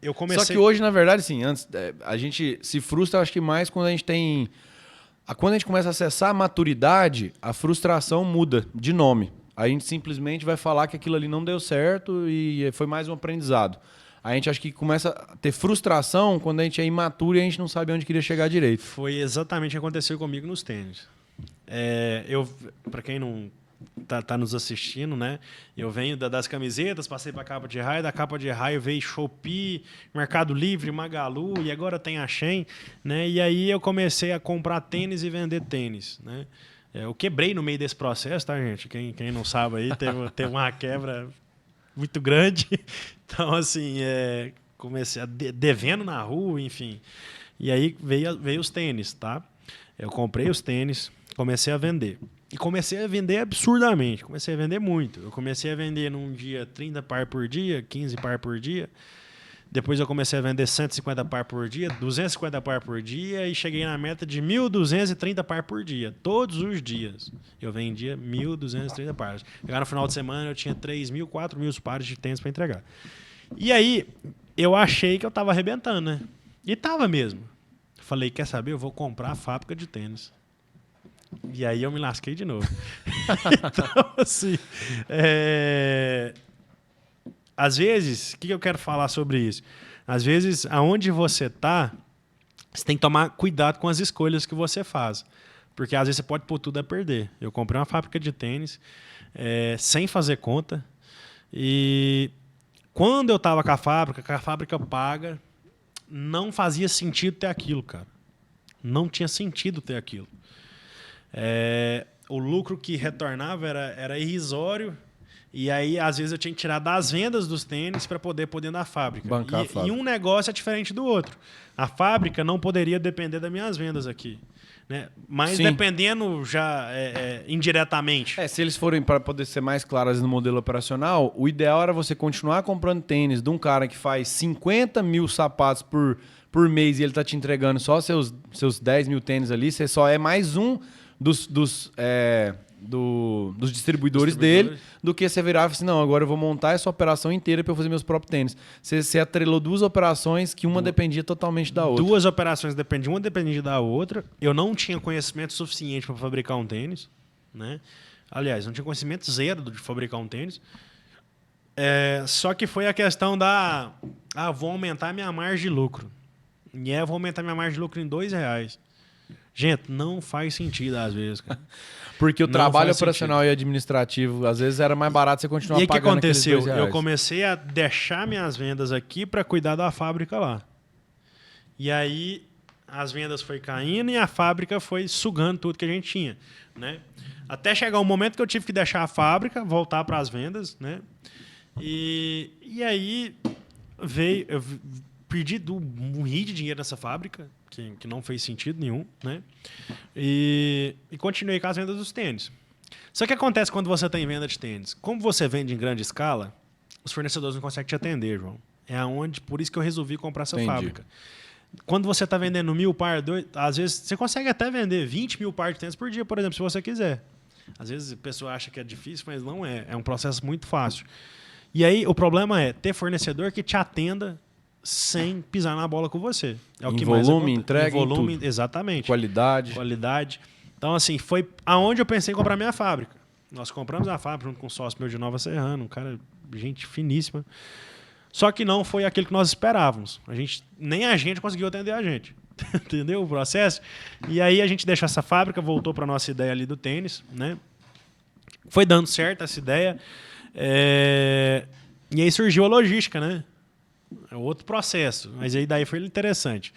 eu comecei... Só que hoje, na verdade, sim, a gente se frustra, acho que mais quando a gente tem... Quando a gente começa a acessar a maturidade, a frustração muda de nome. A gente simplesmente vai falar que aquilo ali não deu certo e foi mais um aprendizado. A gente acha que começa a ter frustração quando a gente é imaturo e a gente não sabe onde queria chegar direito. Foi exatamente o que aconteceu comigo nos tênis. Para quem não tá nos assistindo, né? Eu venho das camisetas, passei para a capa de raio, da capa de raio veio Shopee, Mercado Livre, Magalu e agora tem a Shein, né? E aí eu comecei a comprar tênis e vender tênis, né? Eu quebrei no meio desse processo, tá, gente? Quem não sabe aí, teve uma quebra muito grande. Então, assim, comecei devendo na rua, enfim. E aí veio os tênis, tá? Eu comprei os tênis, comecei a vender. E comecei a vender absurdamente. Comecei a vender muito. Eu comecei a vender num dia 30 par por dia, 15 par por dia. Depois eu comecei a vender 150 par por dia, 250 par por dia e cheguei na meta de 1.230 par por dia. Todos os dias eu vendia 1.230 pares. Chegar no final de semana eu tinha 3.000, 4.000 pares de tênis para entregar. E aí eu achei que eu estava arrebentando, né? E estava mesmo. Falei, quer saber? Eu vou comprar a fábrica de tênis. E aí eu me lasquei de novo. Então, assim... Às vezes, o que eu quero falar sobre isso? Às vezes, aonde você está, você tem que tomar cuidado com as escolhas que você faz. Porque às vezes você pode pôr tudo a perder. Eu comprei uma fábrica de tênis sem fazer conta. E quando eu estava com a fábrica paga, não fazia sentido ter aquilo, cara. Não tinha sentido ter aquilo. O lucro que retornava era irrisório. E aí, às vezes, eu tinha que tirar das vendas dos tênis para poder pôr dentro da fábrica. Bancar a fábrica. E um negócio é diferente do outro. A fábrica não poderia depender das minhas vendas aqui. Né? Mas Sim. Dependendo já indiretamente. Se eles forem para poder ser mais claras no modelo operacional, o ideal era você continuar comprando tênis de um cara que faz 50 mil sapatos por mês e ele tá te entregando só seus 10 mil tênis ali. Você só é mais um dos distribuidores dele, do que você virar e falar assim, não, agora eu vou montar essa operação inteira para eu fazer meus próprios tênis. Você atrelou duas operações que uma dependia totalmente da outra. Duas operações dependiam, uma dependia da outra. Eu não tinha conhecimento suficiente para fabricar um tênis, né? Aliás, não tinha conhecimento zero de fabricar um tênis. Só que foi a questão vou aumentar minha margem de lucro. E vou aumentar minha margem de lucro em R$2. Gente, não faz sentido às vezes, cara. Porque o trabalho operacional e administrativo, às vezes, era mais barato você continuar pagando. E o que aconteceu? Eu comecei a deixar minhas vendas aqui para cuidar da fábrica lá. E aí, as vendas foi caindo e a fábrica foi sugando tudo que a gente tinha, né? Até chegar um momento que eu tive que deixar a fábrica, voltar para as vendas, né? E aí, eu perdi um rio de dinheiro nessa fábrica, que não fez sentido nenhum, né? E continuei com as vendas dos tênis. Só que acontece quando você tem venda de tênis. Como você vende em grande escala, os fornecedores não conseguem te atender, João. Por isso que eu resolvi comprar essa fábrica. Quando você está vendendo 1.000 par, às vezes você consegue até vender 20 mil par de tênis por dia, por exemplo, se você quiser. Às vezes a pessoa acha que é difícil, mas não é. É um processo muito fácil. E aí o problema é ter fornecedor que te atenda sem pisar na bola com você. É o em que volume, mais entrega, em volume, em tudo. exatamente. Qualidade. Então, assim, foi aonde eu pensei em comprar minha fábrica. Nós compramos a fábrica junto com um sócio meu de Nova Serrana, um cara, gente finíssima. Só que não foi aquilo que nós esperávamos. Nem a gente conseguiu atender a gente. Entendeu o processo? E aí a gente deixou essa fábrica, voltou para nossa ideia ali do tênis, né? Foi dando certo essa ideia. E aí surgiu a logística, né? É outro processo. Mas aí daí foi interessante.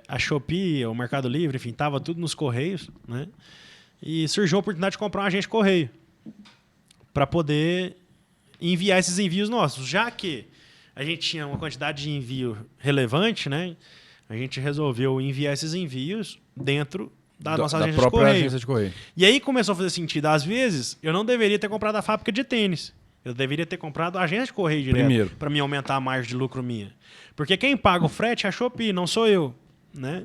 A Shopee, o Mercado Livre, enfim, estava tudo nos Correios, né? E surgiu a oportunidade de comprar um agente de correio para poder enviar esses envios nossos. Já que a gente tinha uma quantidade de envio relevante, né? A gente resolveu enviar esses envios dentro da nossa agência de correio. Agência de correio. E aí começou a fazer sentido. Às vezes, eu não deveria ter comprado a fábrica de tênis. Eu deveria ter comprado a agência de correio direto para me aumentar a margem de lucro minha. Porque quem paga o frete é a Shopee, não sou eu, né?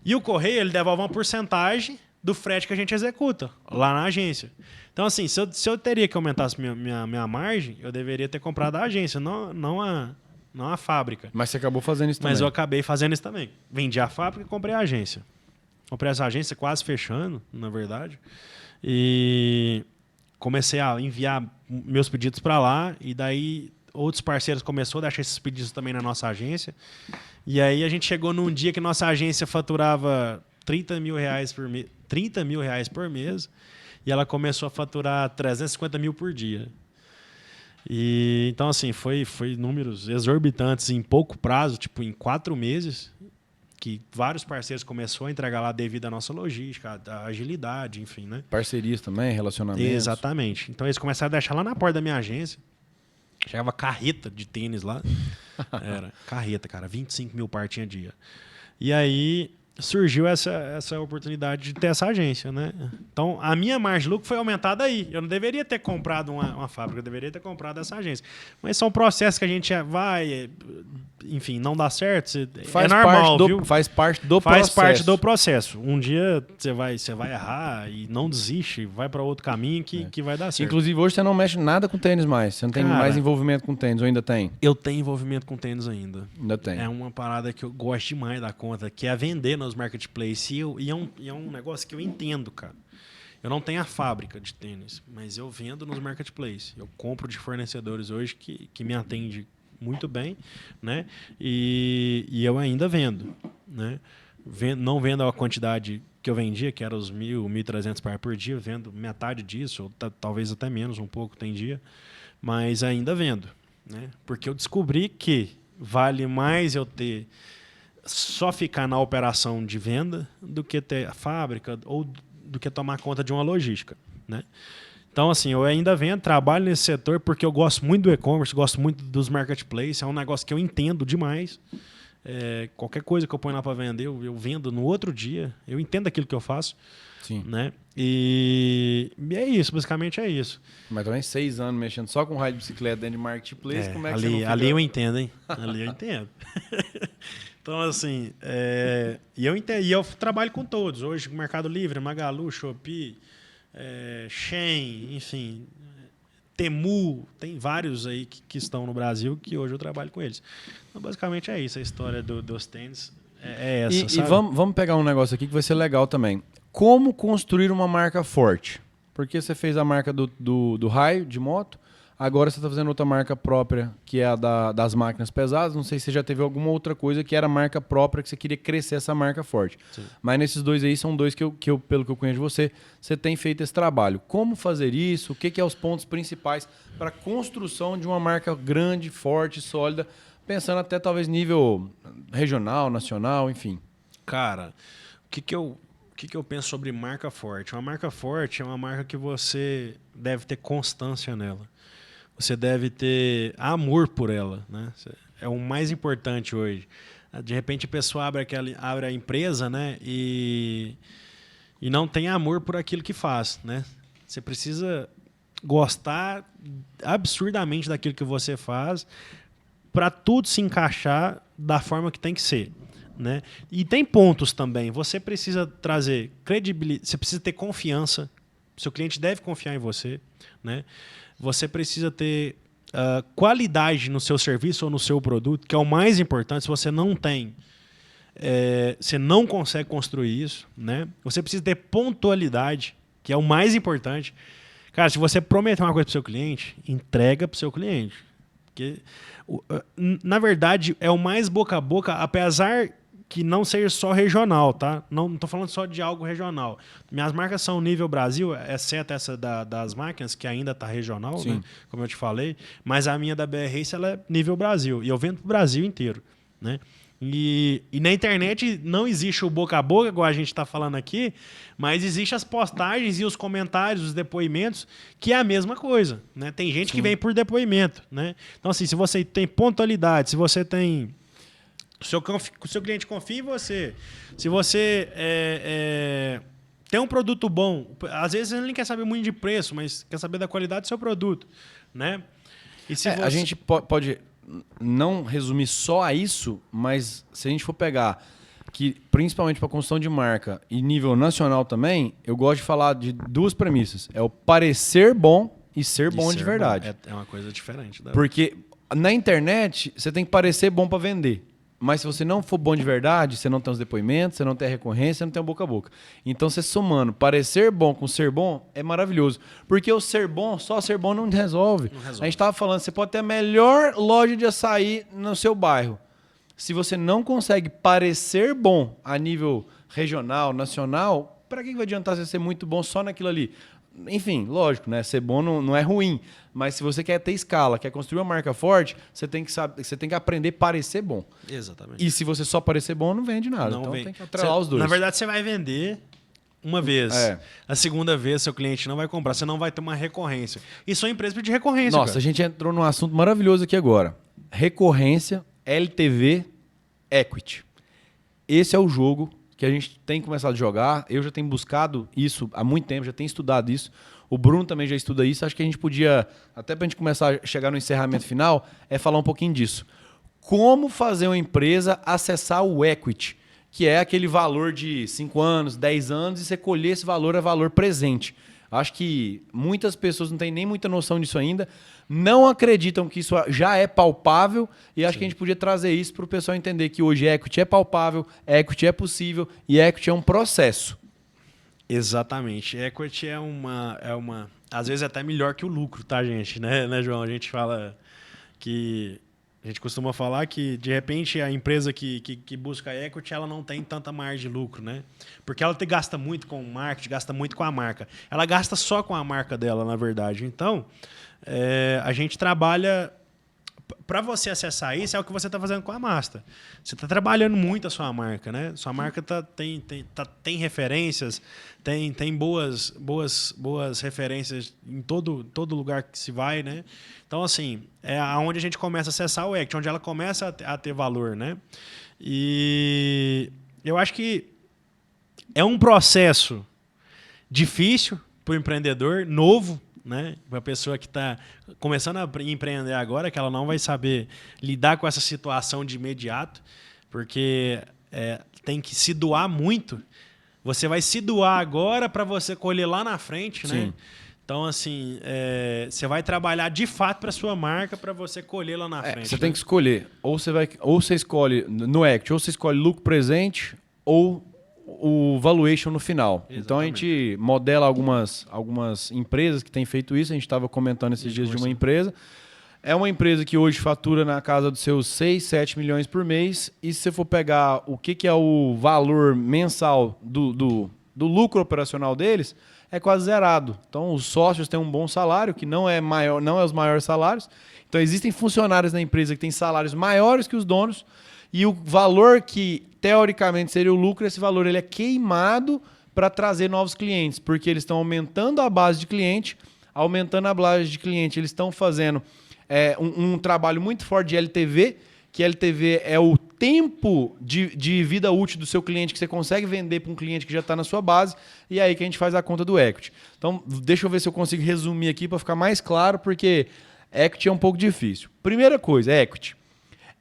E o correio, ele devolve uma porcentagem do frete que a gente executa lá na agência. Então, assim, se eu teria que aumentar minha margem, eu deveria ter comprado a agência, não a fábrica. Mas você acabou fazendo isso também. Mas eu acabei fazendo isso também. Vendi a fábrica e comprei a agência. Comprei essa agência quase fechando, na verdade. E comecei a enviar meus pedidos para lá. E daí outros parceiros começaram a deixar esses pedidos também na nossa agência. E aí a gente chegou num dia que nossa agência faturava 30 mil reais por mês. E ela começou a faturar 350 mil por dia. E, então, assim, foi números exorbitantes em pouco prazo, tipo em 4 meses, que vários parceiros começaram a entregar lá devido à nossa logística, à agilidade, enfim, né? Parcerias também, relacionamentos. Exatamente. Então, eles começaram a deixar lá na porta da minha agência. Chegava carreta de tênis lá. Era carreta, cara. 25 mil par tinha dia. E aí surgiu essa oportunidade de ter essa agência, né? Então, a minha margem de lucro foi aumentada aí. Eu não deveria ter comprado uma fábrica, eu deveria ter comprado essa agência. Mas são processos que a gente vai, enfim, não dá certo. É normal, viu? Faz parte do processo. Faz parte do processo. Um dia você vai errar e não desiste, vai para outro caminho que vai dar certo. Inclusive, hoje você não mexe nada com tênis mais. Você não tem mais envolvimento com tênis, ou ainda tem? Eu tenho envolvimento com tênis ainda. Ainda tem. É uma parada que eu gosto demais da conta, que é vender nos marketplaces. E é um negócio que eu entendo, cara. Eu não tenho a fábrica de tênis, mas eu vendo nos marketplaces. Eu compro de fornecedores hoje que me atende muito bem, né? E eu ainda vendo, né? Não vendo a quantidade que eu vendia, que era os 1.300 par por dia, vendo metade disso, ou talvez até menos um pouco tem dia, mas ainda vendo, né? Porque eu descobri que vale mais eu ter só ficar na operação de venda do que ter a fábrica ou do que tomar conta de uma logística, né? Então, assim, eu ainda vendo, trabalho nesse setor porque eu gosto muito do e-commerce, gosto muito dos marketplaces, é um negócio que eu entendo demais. Qualquer coisa que eu ponho lá para vender, eu vendo no outro dia, eu entendo aquilo que eu faço. Sim. Né? E é isso, basicamente é isso. Mas também 6 anos mexendo só com raio de bicicleta dentro de marketplace, como é que ali, você não fica... Ali eu entendo, hein? Ali eu entendo. Então, assim, e eu trabalho com todos. Hoje, Mercado Livre, Magalu, Shopee, Shein, enfim, Temu, tem vários aí que estão no Brasil que hoje eu trabalho com eles. Então, basicamente é isso, a história dos tênis é essa, E vamos pegar um negócio aqui que vai ser legal também. Como construir uma marca forte? Porque você fez a marca do raio de moto, agora você está fazendo outra marca própria, que é a das máquinas pesadas. Não sei se você já teve alguma outra coisa que era marca própria, que você queria crescer essa marca forte. Sim. Mas nesses dois aí, são dois que eu, pelo que eu conheço de você tem feito esse trabalho. Como fazer isso? O que é os pontos principais para a construção de uma marca grande, forte, sólida, pensando até talvez nível regional, nacional, enfim? Cara, o que eu penso sobre marca forte? Uma marca forte é uma marca que você deve ter constância nela. Você deve ter amor por ela, né? É o mais importante hoje. De repente a pessoa abre a empresa, né? E não tem amor por aquilo que faz, né? Você precisa gostar absurdamente daquilo que você faz para tudo se encaixar da forma que tem que ser, né? E tem pontos também. Você precisa trazer credibilidade, você precisa ter confiança. Seu cliente deve confiar em você, né? Você precisa ter qualidade no seu serviço ou no seu produto, que é o mais importante. Se você não tem, você não consegue construir isso, né? Você precisa ter pontualidade, que é o mais importante. Cara, se você prometer uma coisa para o seu cliente, entrega para o seu cliente. Porque, na verdade, é o mais boca a boca, apesar que não seja só regional, tá? Não estou falando só de algo regional. Minhas marcas são nível Brasil, exceto essa das máquinas, que ainda está regional, né? Como eu te falei. Mas a minha da BR Race, ela é nível Brasil. E eu vendo para o Brasil inteiro, né? E na internet não existe o boca a boca, igual a gente está falando aqui, mas existe as postagens e os comentários, os depoimentos, que é a mesma coisa, né? Tem gente que vem por depoimento, né? Então, assim, se você tem pontualidade, se você tem... O seu cliente confia em você. Se você tem um produto bom, às vezes ele nem quer saber muito de preço, mas quer saber da qualidade do seu produto, né? E se A gente pode não resumir só a isso, mas se a gente for pegar que principalmente para construção de marca e nível nacional também, eu gosto de falar de duas premissas. É o parecer bom e ser bom de verdade. É uma coisa diferente. Porque na internet você tem que parecer bom para vender. Mas se você não for bom de verdade, você não tem os depoimentos, você não tem a recorrência, você não tem o boca a boca. Então, você somando parecer bom com ser bom é maravilhoso. Porque o ser bom, só ser bom não resolve. A gente estava falando, você pode ter a melhor loja de açaí no seu bairro. Se você não consegue parecer bom a nível regional, nacional, para que vai adiantar você ser muito bom só naquilo ali? Enfim, lógico, né? Ser bom não é ruim, mas se você quer ter escala, quer construir uma marca forte, você tem que aprender a parecer bom. Exatamente. E se você só parecer bom, não vende nada. Então tem que atrelar os dois. Na verdade, você vai vender uma vez. A segunda vez, seu cliente não vai comprar, você não vai ter uma recorrência. E são empresas de recorrência. Nossa, a gente entrou num assunto maravilhoso aqui agora. Recorrência, LTV, equity. Esse é o jogo que a gente tem começado a jogar. Eu já tenho buscado isso há muito tempo, já tenho estudado isso. O Bruno também já estuda isso. Acho que a gente podia, até para a gente começar a chegar no encerramento final, falar um pouquinho disso. Como fazer uma empresa acessar o equity, que é aquele valor de 5 anos, 10 anos, e você colher esse valor a valor presente. Acho que muitas pessoas não têm nem muita noção disso ainda, não acreditam que isso já é palpável, e acho que a gente podia trazer isso para o pessoal entender que hoje equity é palpável, equity é possível e equity é um processo. Exatamente. Equity é uma às vezes até melhor que o lucro, tá, gente? Né, João? A gente fala que... A gente costuma falar que, de repente, a empresa que busca equity, ela não tem tanta margem de lucro, né? Porque ela gasta muito com o marketing, gasta muito com a marca. Ela gasta só com a marca dela, na verdade. Então, a gente trabalha... Para você acessar isso, é o que você está fazendo com a Master. Você está trabalhando muito a sua marca, né? Sua marca tem referências, tem boas referências em todo lugar que se vai, né? Então, assim, é onde a gente começa a acessar o equity, onde ela começa a ter valor, né? E eu acho que é um processo difícil para o empreendedor, novo, né? Para a pessoa que está começando a empreender agora, que ela não vai saber lidar com essa situação de imediato, porque tem que se doar muito. Você vai se doar agora para você colher lá na frente, né? Então, assim, você vai trabalhar de fato para sua marca para você colher lá na frente. Você tem que escolher. Ou você escolhe no equity, ou você escolhe lucro presente, ou o valuation no final. Exatamente. Então a gente modela algumas empresas que têm feito isso. A gente estava comentando esses dias de uma empresa. É uma empresa que hoje fatura na casa dos seus 6, 7 milhões por mês. E se você for pegar o que é o valor mensal do lucro operacional deles, é quase zerado. Então os sócios têm um bom salário, que não é os maiores salários. Então existem funcionários na empresa que têm salários maiores que os donos. E o valor que, teoricamente, seria o lucro, esse valor ele é queimado para trazer novos clientes, porque eles estão aumentando a base de cliente, eles estão fazendo um trabalho muito forte de LTV, que LTV é o tempo de vida útil do seu cliente que você consegue vender para um cliente que já está na sua base, e é aí que a gente faz a conta do equity. Então, deixa eu ver se eu consigo resumir aqui para ficar mais claro, porque equity é um pouco difícil. Primeira coisa, equity.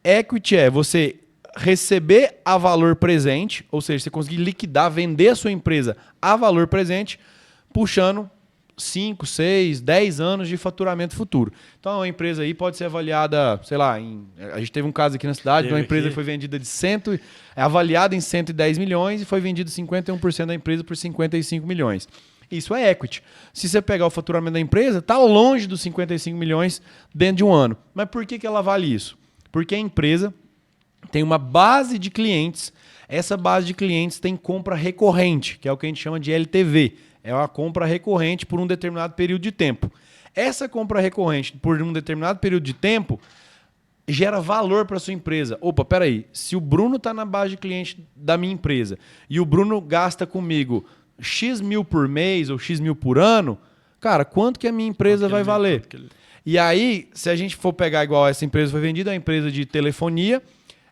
Equity é você receber a valor presente, ou seja, você conseguir liquidar, vender a sua empresa a valor presente, puxando 5, 6, 10 anos de faturamento futuro. Então, a empresa aí pode ser avaliada, sei lá, a gente teve um caso aqui na cidade de uma empresa que foi vendida avaliada em 110 milhões e foi vendido 51% da empresa por 55 milhões. Isso é equity. Se você pegar o faturamento da empresa, está longe dos 55 milhões dentro de um ano. Mas por que ela vale isso? Porque a empresa tem uma base de clientes. Essa base de clientes tem compra recorrente, que é o que a gente chama de LTV. É uma compra recorrente por um determinado período de tempo. Essa compra recorrente por um determinado período de tempo gera valor para sua empresa. Opa, peraí. Se o Bruno está na base de cliente da minha empresa e o Bruno gasta comigo X mil por mês ou X mil por ano, cara, quanto que a minha empresa vai valer? E aí, se a gente for pegar igual essa empresa foi vendida, é uma empresa de telefonia,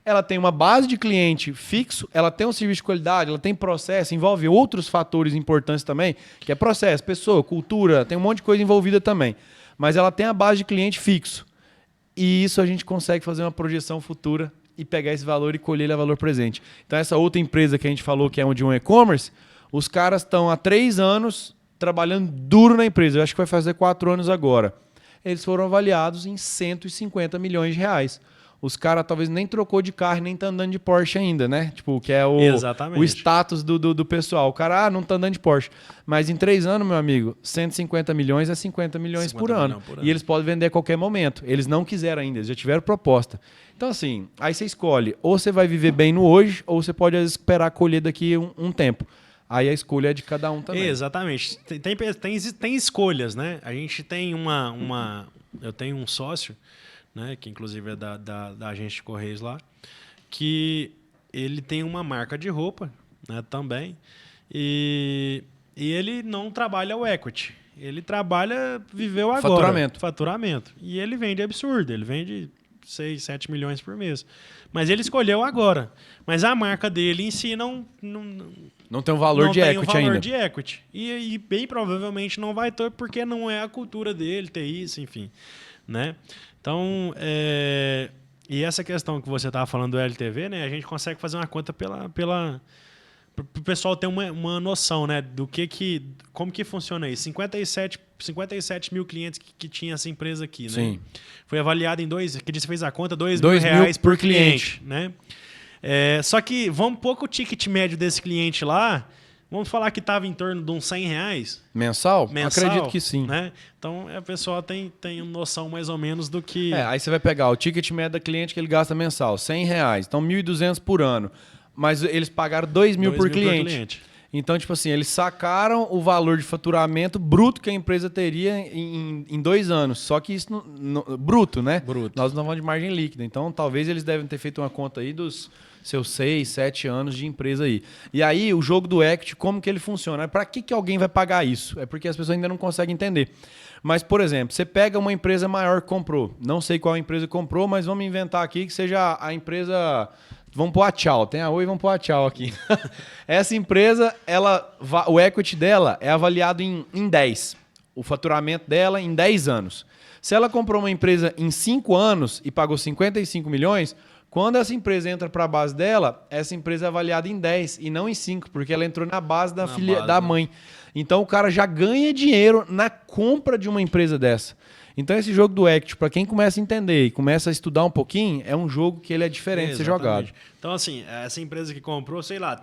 ela tem uma base de cliente fixo, ela tem um serviço de qualidade, ela tem processo, envolve outros fatores importantes também, que é processo, pessoa, cultura, tem um monte de coisa envolvida também. Mas ela tem a base de cliente fixo. E isso a gente consegue fazer uma projeção futura e pegar esse valor e colher ele a valor presente. Então, essa outra empresa que a gente falou que é de um e-commerce, os caras estão há 3 anos trabalhando duro na empresa. Eu acho que vai fazer 4 anos agora. Eles foram avaliados em 150 milhões de reais. Os caras talvez nem trocou de carro, nem tá andando de Porsche ainda, né? Tipo, que é o status do pessoal. O cara, não tá andando de Porsche. Mas em 3 anos, meu amigo, 150 milhões é 50 milhões por ano. E eles podem vender a qualquer momento. Eles não quiseram ainda, eles já tiveram proposta. Então, assim, aí você escolhe. Ou você vai viver bem no hoje, ou você pode esperar colher daqui um tempo. Aí a escolha é de cada um também. Exatamente. Tem escolhas, né? A gente tem eu tenho um sócio, né, que inclusive é da agência de Correios lá, que ele tem uma marca de roupa, né, também, e ele não trabalha o equity. Ele trabalha, viveu agora. Faturamento. E ele vende absurdo. Ele vende 6, 7 milhões por mês. Mas ele escolheu agora. Mas a marca dele em si não tem um valor de equity ainda. Não tem um valor de equity. E bem provavelmente não vai ter, porque não é a cultura dele ter isso, enfim. Né? Então, e essa questão que você estava falando do LTV, né, a gente consegue fazer uma conta para o pessoal ter uma noção, né, como que funciona isso. 57 mil clientes que tinha essa empresa aqui, né? Sim. Foi avaliado em que você fez a conta, R$2.000 por cliente, né? Só que vamos pôr que o ticket médio desse cliente lá, vamos falar que estava em torno de uns R$100. Mensal? Acredito que sim. Né? Então, a pessoa tem noção mais ou menos do que... Aí você vai pegar o ticket médio da cliente que ele gasta mensal, R$100. Então, R$1.200 por ano. Mas eles pagaram R$2.000 por cliente. Então, tipo assim, eles sacaram o valor de faturamento bruto que a empresa teria em 2 anos. Só que isso, bruto, né? Bruto. Nós não vamos de margem líquida. Então, talvez eles devem ter feito uma conta aí dos seus 6, 7 anos de empresa aí. E aí, o jogo do equity, como que ele funciona? Para que alguém vai pagar isso? É porque as pessoas ainda não conseguem entender. Mas, por exemplo, você pega uma empresa maior que comprou. Não sei qual empresa comprou, mas vamos inventar aqui que seja a empresa... Vamos pôr a Tchau. Tem a Oi, vamos pôr a Tchau aqui. Essa empresa, o equity dela é avaliado em 10. O faturamento dela em 10 anos. Se ela comprou uma empresa em 5 anos e pagou 55 milhões, quando essa empresa entra para a base dela, essa empresa é avaliada em 10 e não em 5, porque ela entrou na base da mãe. Então o cara já ganha dinheiro na compra de uma empresa dessa. Então esse jogo do equity, para quem começa a entender e começa a estudar um pouquinho, é um jogo que ele é diferente de ser jogado. Então assim, essa empresa que comprou, sei lá,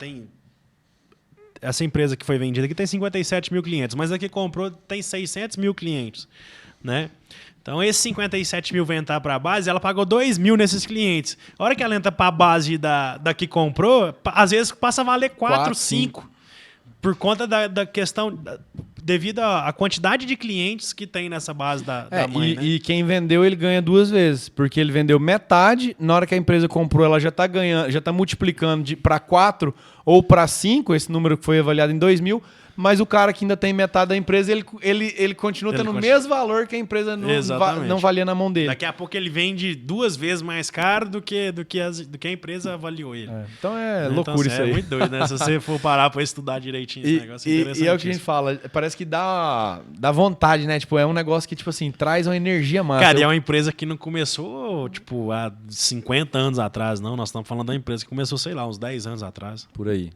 essa empresa que foi vendida aqui tem 57 mil clientes, mas a que comprou tem 600 mil clientes, né? Então, esses 57 mil vão entrar para a base, ela pagou 2 mil nesses clientes. A hora que ela entra para a base da que comprou, às vezes passa a valer 4, 5. Por conta da questão, devido à quantidade de clientes que tem nessa base da mãe. Né? E quem vendeu, ele ganha 2 vezes, porque ele vendeu metade, na hora que a empresa comprou, ela já está ganhando, já está multiplicando para 4 ou para 5, esse número que foi avaliado em 2 mil, mas o cara que ainda tem metade da empresa, ele continua tendo o mesmo valor que a empresa não valia na mão dele. Daqui a pouco ele vende 2 vezes mais caro do que a empresa avaliou ele. Então loucura isso aí. É muito doido, né? Se você for parar para estudar direitinho esse negócio, e é o que a gente fala, parece que dá vontade, né? Tipo, é um negócio que, tipo assim, traz uma energia massa. Cara, é uma empresa que não começou, tipo, há 50 anos atrás, não. Nós estamos falando da empresa que começou, sei lá, uns 10 anos atrás. Por aí.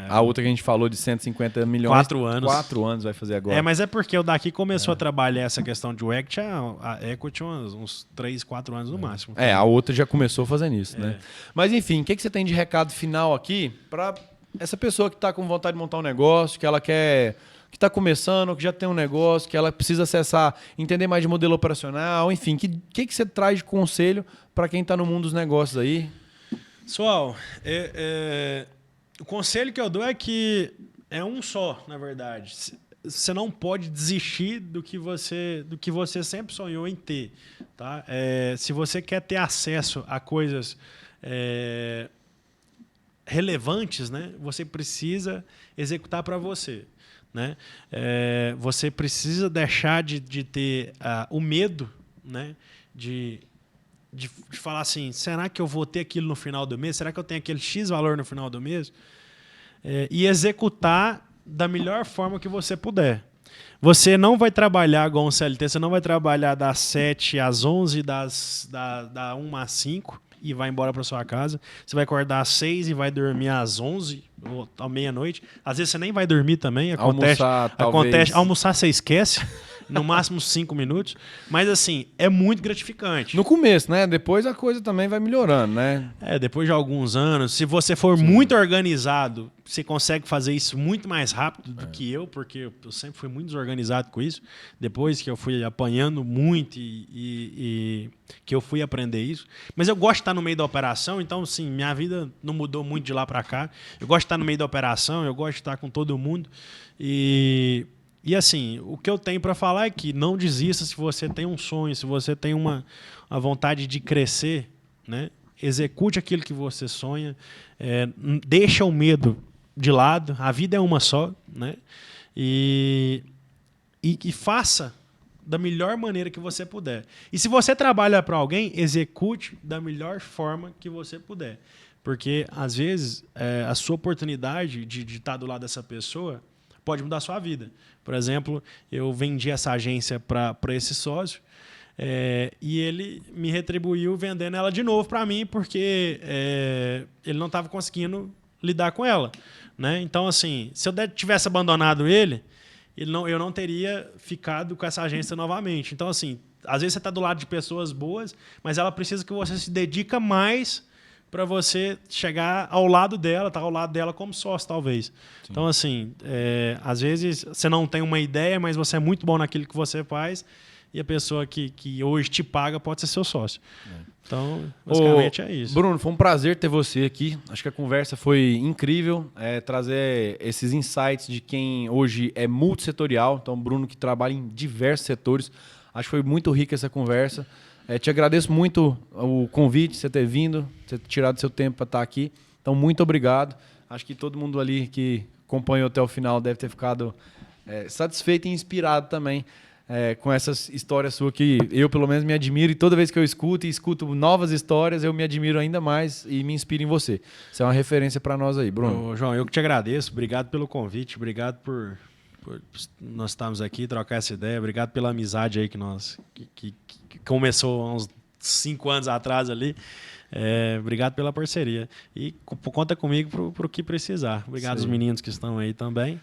A outra que a gente falou de 150 milhões. 4 anos. 4 anos vai fazer agora. Mas é porque o daqui começou a trabalhar essa questão de equity, a equity uns 3, 4 anos no máximo. A outra já começou fazendo isso, né? Mas enfim, o que você tem de recado final aqui para essa pessoa que está com vontade de montar um negócio, que ela quer, que está começando, que já tem um negócio, que ela precisa acessar, entender mais de modelo operacional, enfim, que você traz de conselho para quem está no mundo dos negócios aí? Pessoal, o conselho que eu dou é que é um só, na verdade. Você não pode desistir do que você sempre sonhou em ter. Tá? Se você quer ter acesso a coisas relevantes, né, você precisa executar para você. Né? Você precisa deixar de ter o medo, né, de falar assim, será que eu vou ter aquilo no final do mês? Será que eu tenho aquele X valor no final do mês? E executar da melhor forma que você puder. Você não vai trabalhar igual um CLT, você não vai trabalhar das 7 às 11, da 1 às 5 e vai embora para sua casa. Você vai acordar às 6 e vai dormir às 11 ou à meia-noite. Às vezes você nem vai dormir também. Almoçar você esquece. No máximo 5 minutos. Mas, assim, é muito gratificante. No começo, né? Depois a coisa também vai melhorando, né? Depois de alguns anos, se você for muito organizado, você consegue fazer isso muito mais rápido do que eu, porque eu sempre fui muito desorganizado com isso. Depois que eu fui apanhando muito e que eu fui aprender isso. Mas eu gosto de estar no meio da operação, então, assim, minha vida não mudou muito de lá para cá. Eu gosto de estar no meio da operação, eu gosto de estar com todo mundo. E assim, o que eu tenho para falar é que não desista se você tem um sonho, se você tem uma vontade de crescer, né? Execute aquilo que você sonha, deixa o medo de lado, a vida é uma só, né? E faça da melhor maneira que você puder. E se você trabalha para alguém, execute da melhor forma que você puder. Porque, às vezes, a sua oportunidade de estar do lado dessa pessoa pode mudar a sua vida. Por exemplo, eu vendi essa agência para esse sócio e ele me retribuiu vendendo ela de novo para mim porque ele não estava conseguindo lidar com ela. Né? Então, assim, se eu tivesse abandonado ele, eu não teria ficado com essa agência novamente. Então, assim, às vezes você está do lado de pessoas boas, mas ela precisa que você se dedique mais para você chegar ao lado dela, estar ao lado dela como sócio, talvez. Sim. Então, assim, às vezes você não tem uma ideia, mas você é muito bom naquilo que você faz e a pessoa que hoje te paga pode ser seu sócio. Então, basicamente é isso. Bruno, foi um prazer ter você aqui. Acho que a conversa foi incrível. Trazer esses insights de quem hoje é multissetorial. Então, Bruno que trabalha em diversos setores. Acho que foi muito rica essa conversa. Te agradeço muito o convite, você ter vindo, você ter tirado seu tempo para estar aqui. Então, muito obrigado. Acho que todo mundo ali que acompanhou até o final deve ter ficado satisfeito e inspirado também com essas histórias suas que eu, pelo menos, me admiro. E toda vez que eu escuto novas histórias, eu me admiro ainda mais e me inspiro em você. Você é uma referência para nós aí, Bruno. Ô, João, eu que te agradeço. Obrigado pelo convite. Obrigado por nós estarmos aqui, trocar essa ideia. Obrigado pela amizade aí que começou há uns 5 anos atrás ali. Obrigado pela parceria. E conta comigo para o que precisar. Obrigado aos meninos que estão aí também.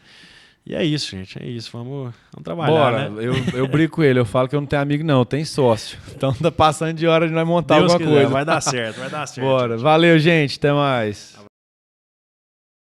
E é isso, gente. É isso. Vamos trabalhar. Bora. Né? Eu brinco com ele. Eu falo que eu não tenho amigo, não. Eu tenho sócio. Então tá passando de hora de nós montar Deus alguma quiser, coisa. Vai dar certo. Bora. Valeu, gente. Até mais.